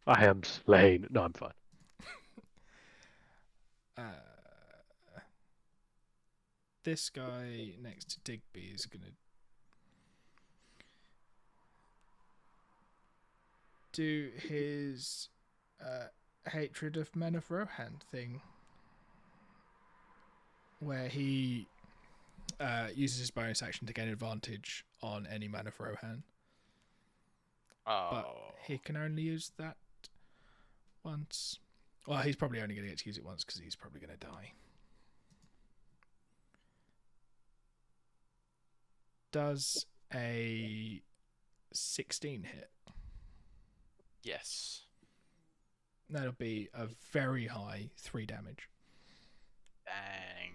I am slain. No, I'm fine. This guy next to Digby is going to do his hatred of Men of Rohan thing, where he uses his bonus action to gain advantage on any Man of Rohan. But he can only use that once. Well, he's probably only going to get to use it once because he's probably going to die. Does a 16 hit? Yes. That'll be a very high 3 damage. Bang.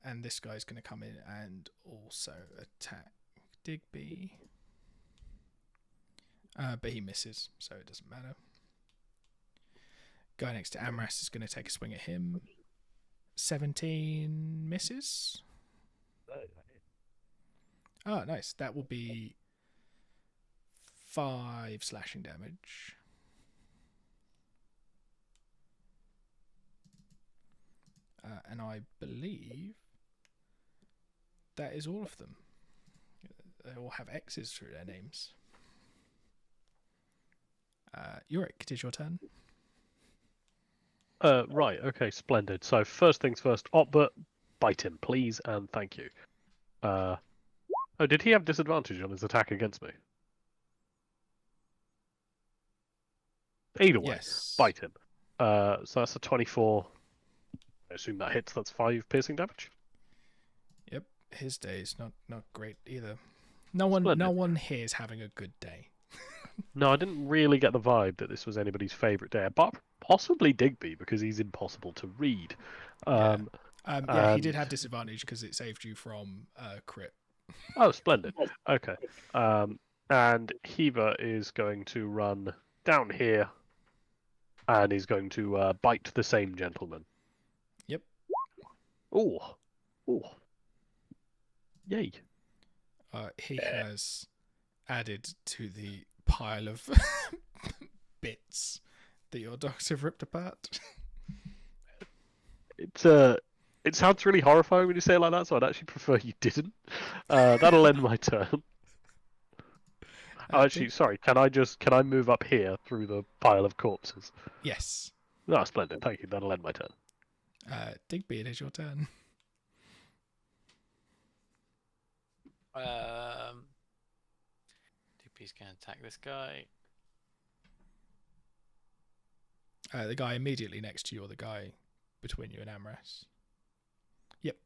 And this guy's going to come in and also attack Digby. But he misses, so it doesn't matter. Guy next to Amras is going to take a swing at him. 17 misses. Oh, nice. That will be 5 slashing damage. And I believe that is all of them. They all have X's through their names. Yorick, it is your turn. Right, okay, splendid. So first things first, Otbert, bite him, please, and thank you. Oh, did he have disadvantage on his attack against me? Either way, Yes. bite him. So that's a 24. I assume that hits. That's 5 piercing damage. Yep, his day is not great either. No one here is having a good day. No, I didn't really get the vibe that this was anybody's favourite dare, but possibly Digby because he's impossible to read. Yeah, he did and- have disadvantage because it saved you from crit. Oh, splendid. Okay. And Heaver is going to run down here, and he's going to bite the same gentleman. Yep. Oh, oh, yay! He has added to the pile of bits that your dogs have ripped apart. It sounds really horrifying when you say it like that, so I'd actually prefer you didn't. That'll end my turn. Oh, actually, sorry. Can I move up here through the pile of corpses? Yes. Oh, splendid. Thank you. That'll end my turn. Digby, it is your turn. Digby's going to attack this guy. The guy immediately next to you, or the guy between you and Amras. Yep.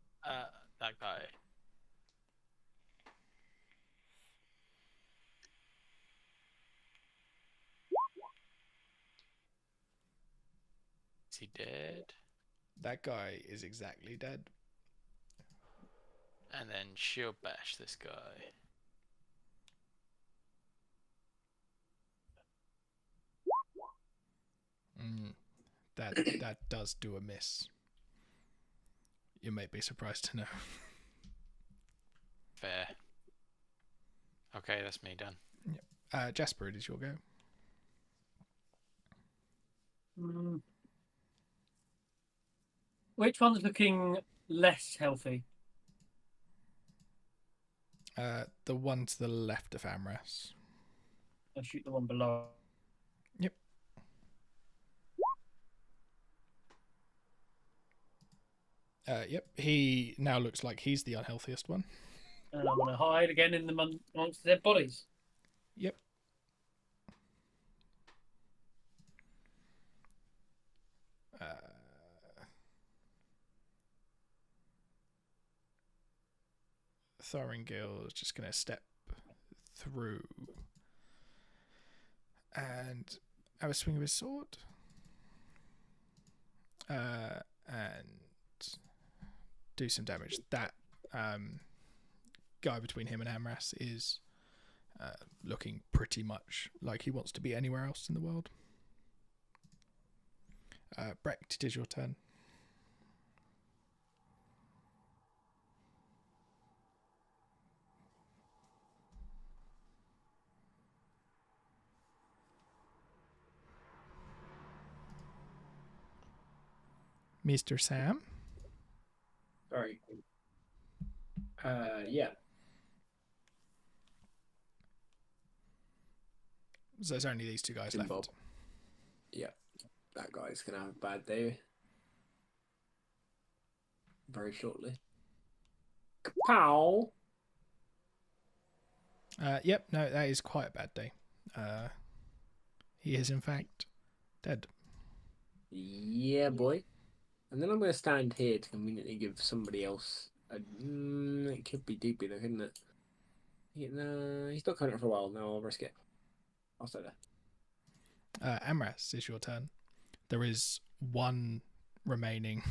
That guy. Is he dead? That guy is exactly dead. And then shield bash this guy. That does do a miss. You may be surprised to know. Fair. Okay, that's me done. Yep. Jasper, it is your go. Which one's looking less healthy? The one to the left of Amras. I'll shoot the one below. Yep. Yep. He now looks like he's the unhealthiest one. And I'm going to hide again in amongst their bodies. Yep. Thoringil is just going to step through and have a swing of his sword. And do some damage. That guy between him and Amras is looking pretty much like he wants to be anywhere else in the world. Brecht, it is your turn. Mr. Sam? Sorry. Yeah. So there's only these two guys Tim left. Bob. Yeah. That guy's going to have a bad day. Very shortly. Kapow! Yep, no, that is quite a bad day. He is, in fact, dead. Yeah, boy. And then I'm going to stand here to conveniently give somebody else a... it could be Digby though, couldn't it? Yeah, no, he's not coming up for a while. No, I'll risk it. I'll stay there. Amras, is your turn. There is one remaining...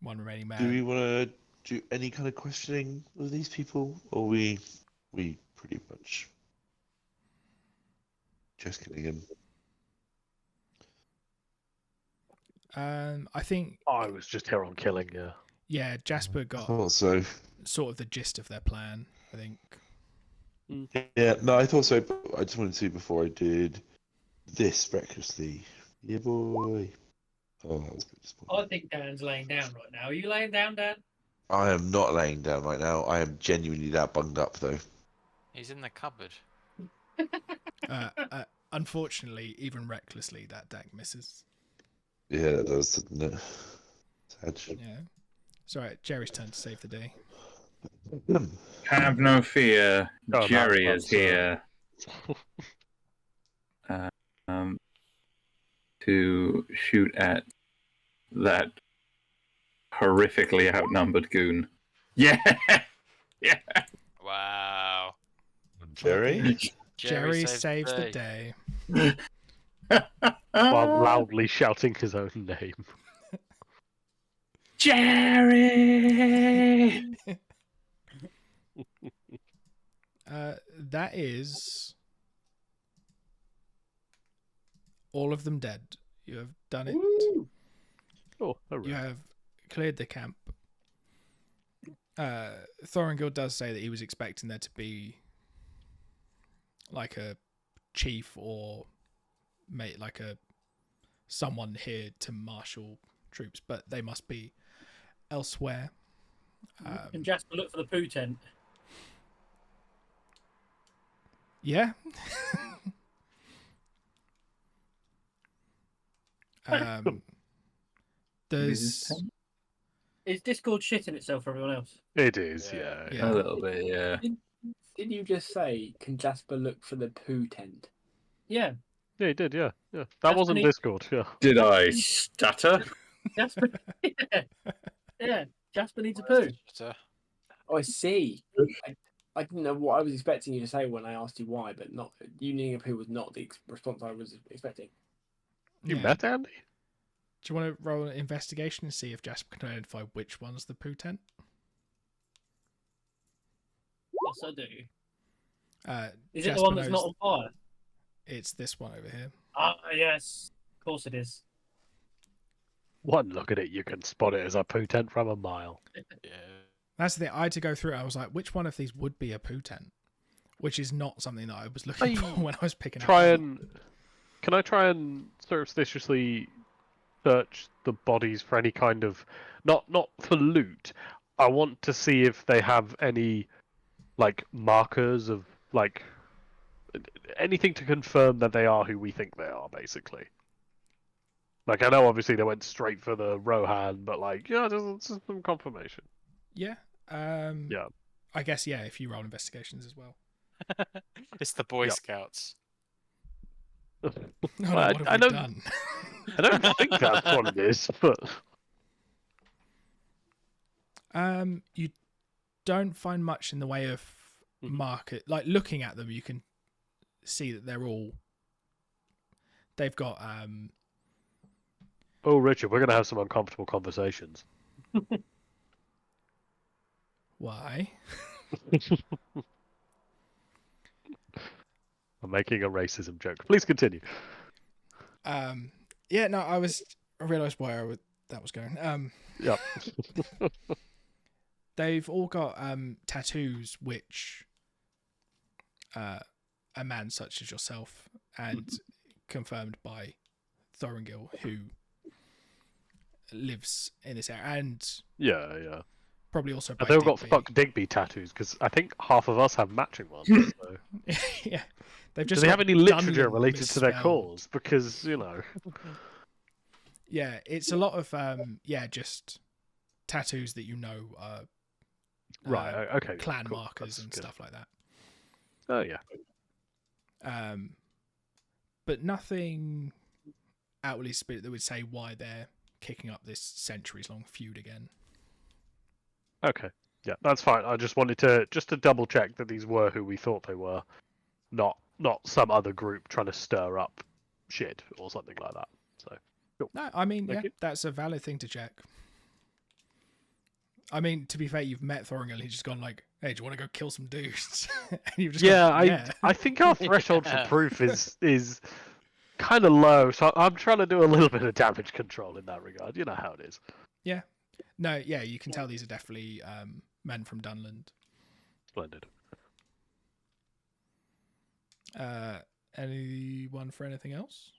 one remaining man. Do we want to do any kind of questioning of these people, or we pretty much just killing him? I think... I was just here on killing, yeah. Yeah, Jasper got I thought so. sort of the gist of their plan, I think. Yeah, no, I thought so, but I just wanted to before I did this recklessly. Yeah, boy. Oh, that was a bit disappointing. I think Dan's laying down right now. Are you laying down, Dan? I am not laying down right now. I am genuinely that bunged up, though. He's in the cupboard. Unfortunately, even recklessly, that deck misses. Yeah, that does, doesn't it? Sad. Yeah. It's alright, Jerry's turn to save the day. Have no fear. Oh, Jerry that's is here. To shoot at that horrifically outnumbered goon. Yeah, yeah. Wow. Jerry? Jerry saves the day. While loudly shouting his own name. Jerry! That is all of them dead. You have done it. Oh, hooray. You have cleared the camp. Thorongil does say that he was expecting there to be like a chief or like a someone here to marshal troops, but they must be elsewhere. Can Jasper look for the poo tent? Yeah. There's Is Discord shitting itself for everyone else? It is, Yeah. yeah. A little bit, yeah. Did you just say, can Jasper look for the poo tent? Yeah. Yeah, he did, yeah. That Jasper wasn't needs- Discord, yeah. Did I stutter? Jasper. Yeah. Jasper needs a poo. Oh, I see. I didn't know what I was expecting you to say when I asked you why, but not you needing a poo was not the response I was expecting. You Yeah. met Andy? Do you want to roll an investigation and see if Jasper can identify which one's the poo tent? Yes, I do. Is it Jasper the one that's knows not on fire? It's this one over here. Ah, yes. Of course it is. One look at it, you can spot it as a poo tent from a mile. Yeah. That's the thing. I had to go through it. I was like, which one of these would be a poo tent? Which is not something that I was looking for when I was picking out. Can I try and surreptitiously search the bodies for any kind of not for loot? I want to see if they have any like markers of like anything to confirm that they are who we think they are, basically. Like I know obviously they went straight for the Rohan, but like just some confirmation. Yeah. Yeah. I guess yeah. If you roll investigations as well. It's the Boy Yep. Scouts. Oh, no, Well, what I have we don't- done? I don't think that's what it is, but You don't find much in the way of market. Like looking at them, you can see that they've got oh, Richard, we're gonna have some uncomfortable conversations. why? I'm making a racism joke. Please continue. Yeah, no, I realised where that was going. Yep. They've all got tattoos which a man such as yourself and confirmed by Thorongil, who lives in this area, and Yeah. probably also by But they've got Digby. fuck Digby tattoos because I think half of us have matching ones. So. Yeah, they've Do just they got have any literature Dunland related to their misspelled. cause? Because Yeah, it's a lot of just tattoos that you know are right? Okay. clan cool. markers That's and good. stuff like that. Oh yeah. But nothing outwardly spirit that would say why they're kicking up this centuries-long feud again. Okay. Yeah, that's fine. I just wanted to double check that these were who we thought they were, not some other group trying to stir up shit or something like that. So. Cool. No, I mean, Thank yeah, you. that's a valid thing to check. I mean, to be fair, you've met Thorongil and he's just gone like, hey, do you want to go kill some dudes? And you've just gone, I think our threshold for proof is kind of low, so I'm trying to do a little bit of damage control in that regard. You know how it is. Yeah. No, yeah, you can tell these are definitely men from Dunland. Splendid. Anyone for anything else?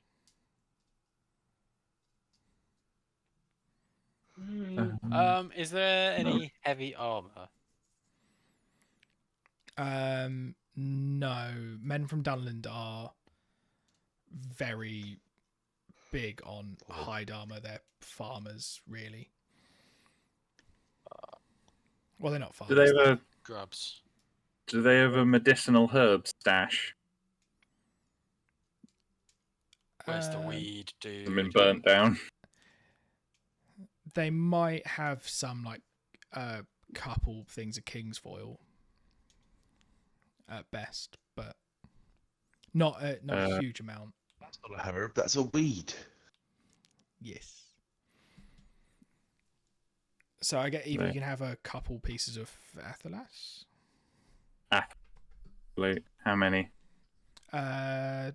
Is there any heavy armor? No. Men from Dunland are very big on hide armor. They're farmers, really. Well, they're not Do farmers. they Grubs. have a medicinal herb stash? Where's the weed, dude? I've been burnt down. They might have some like couple things of king's foil. at best, but not a huge amount. That's not a hammer. That's a weed. Yes. So I get either Right. you can have a couple pieces of Athelas. Wait, how many? No,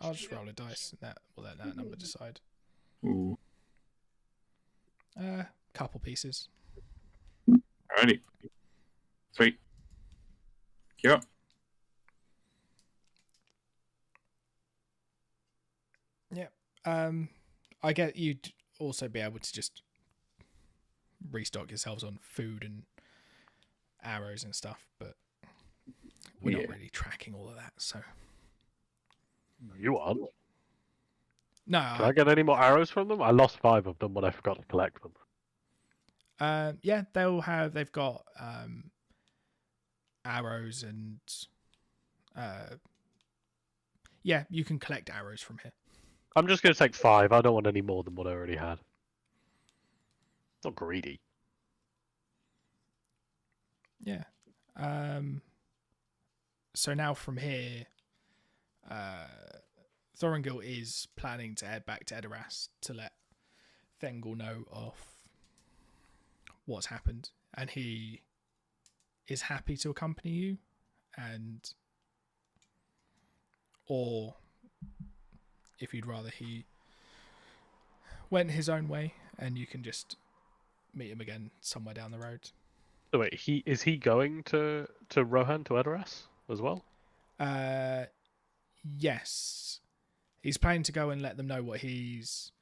I'll just roll a dice and we'll let that number decide. Ooh. Couple pieces. Alrighty. Sweet. You're up. I get you'd also be able to just restock yourselves on food and arrows and stuff, but we're not really tracking all of that, so You aren't. no. Can I get any more arrows from them? I lost 5 of them when I forgot to collect them. Yeah, they've got arrows and yeah, you can collect arrows from here. I'm just going to take 5. I don't want any more than what I already had. Not greedy. Yeah. So now from here, Thorongil is planning to head back to Edoras to let Thengel know of what's happened, and he is happy to accompany you, or if you'd rather he went his own way and you can just meet him again somewhere down the road. So wait, is he going to Rohan, to Edoras as well? Yes. He's planning to go and let them know what he's...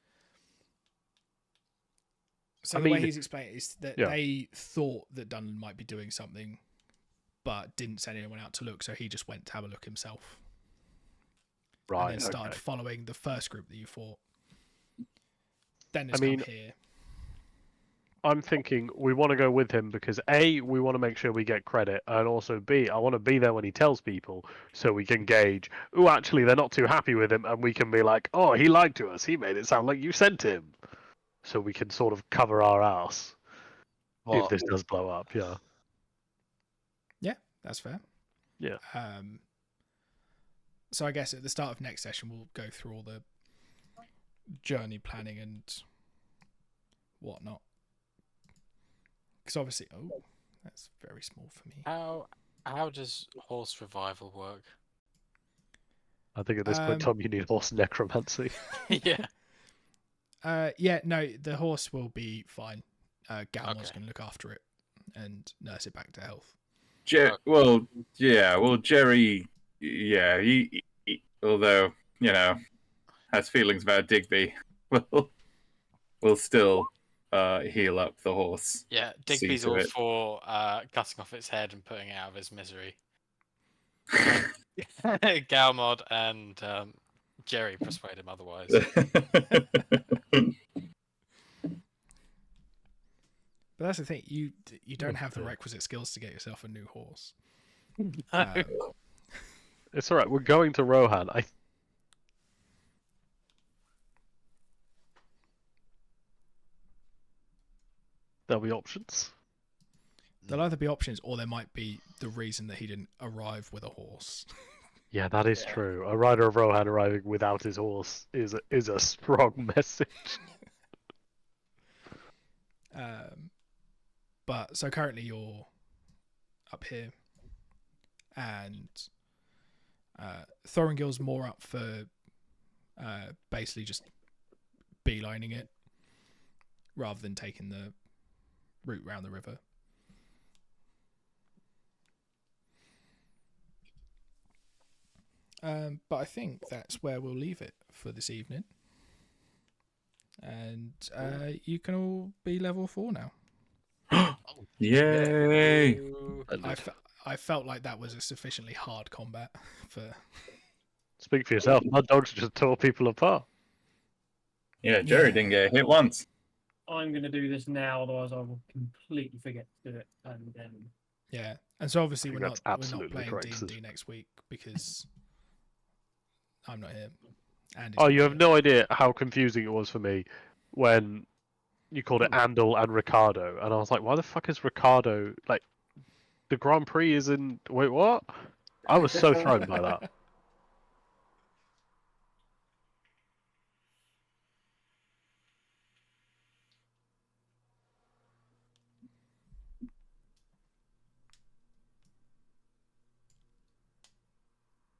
So the way he's explained it is that they thought that Dunland might be doing something, but didn't send anyone out to look, so he just went to have a look himself. Right. And then started following the first group that you fought. Then it's come here. I'm thinking we want to go with him because A, we want to make sure we get credit, and also B, I want to be there when he tells people so we can gauge, oh, actually, they're not too happy with him, and we can be like, oh, he lied to us. He made it sound like you sent him. So we can sort of cover our ass if this does blow up, yeah. Yeah, that's fair. Yeah. So I guess at the start of next session, we'll go through all the journey planning and whatnot. Because obviously, that's very small for me. How does horse revival work? I think at this point, Tom, you need horse necromancy. Yeah. Yeah, no, the horse will be fine. Galmor's going to look after it and nurse it back to health. Jerry, he although, has feelings about Digby, will still heal up the horse. Yeah, Digby's all for cutting off its head and putting it out of its misery. Galmod and Jerry persuade him otherwise. But that's the thing, you don't have the requisite skills to get yourself a new horse. It's alright, we're going to Rohan. There'll be options. There'll either be options, or there might be the reason that he didn't arrive with a horse. Yeah, that is true. A rider of Rohan arriving without his horse is a strong message. But so currently you're up here, and Thorongil's more up for basically just beelining it rather than taking the route round the river. But I think that's where we'll leave it for this evening. And you can all be level 4 now. Yay! I felt like that was a sufficiently hard combat for... Speak for yourself. My dogs just tore people apart. Yeah, Jerry didn't get hit once. I'm going to do this now, otherwise I will completely forget to do it. And then... Yeah, and so obviously we're not absolutely playing D&D next week because I'm not here. And you have no idea how confusing it was for me when you called it Andal and Ricardo, and I was like, why the fuck is Ricardo like The Grand Prix is in. Wait, what? I was so thrown by that.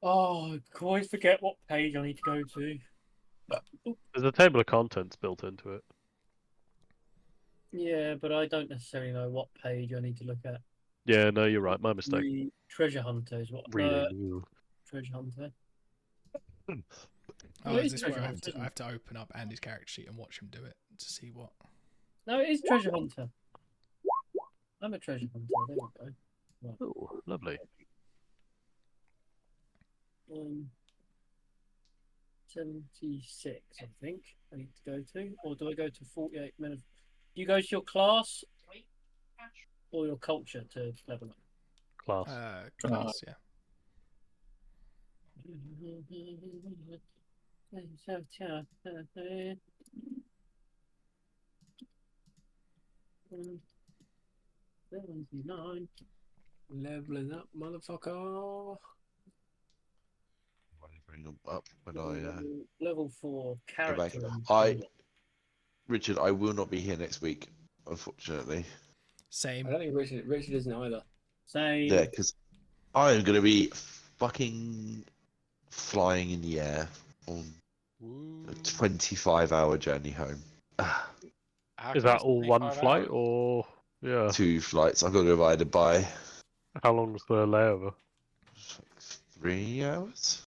Oh, I always forget what page I need to go to. There's a table of contents built into it. Yeah, but I don't necessarily know what page I need to look at. Yeah, no, you're right. My mistake. The treasure hunter is what. Reading. Treasure hunter. Oh, Well, it is is this where treasure I hunter, isn't have it? to open up Andy's character sheet and watch him do it to see what? No, it is treasure hunter. I'm a treasure hunter. There we go. Oh, lovely. 76, I think I need to go to, or do I go to 48 minutes? Do you go to your class or your culture to level up? Class. Class, yeah. Leveling up, motherfucker. Why do you bring them up when I Level 4 go back? character. Richard, I will not be here next week, unfortunately. Same. I don't think Richard isn't either. Same. Yeah, because I am going to be fucking flying in the air on a 25-hour journey home. How Is come that it's all one 25 flight hours? or yeah? 2 flights. I've got to go by Dubai. How long's the layover? 3 hours.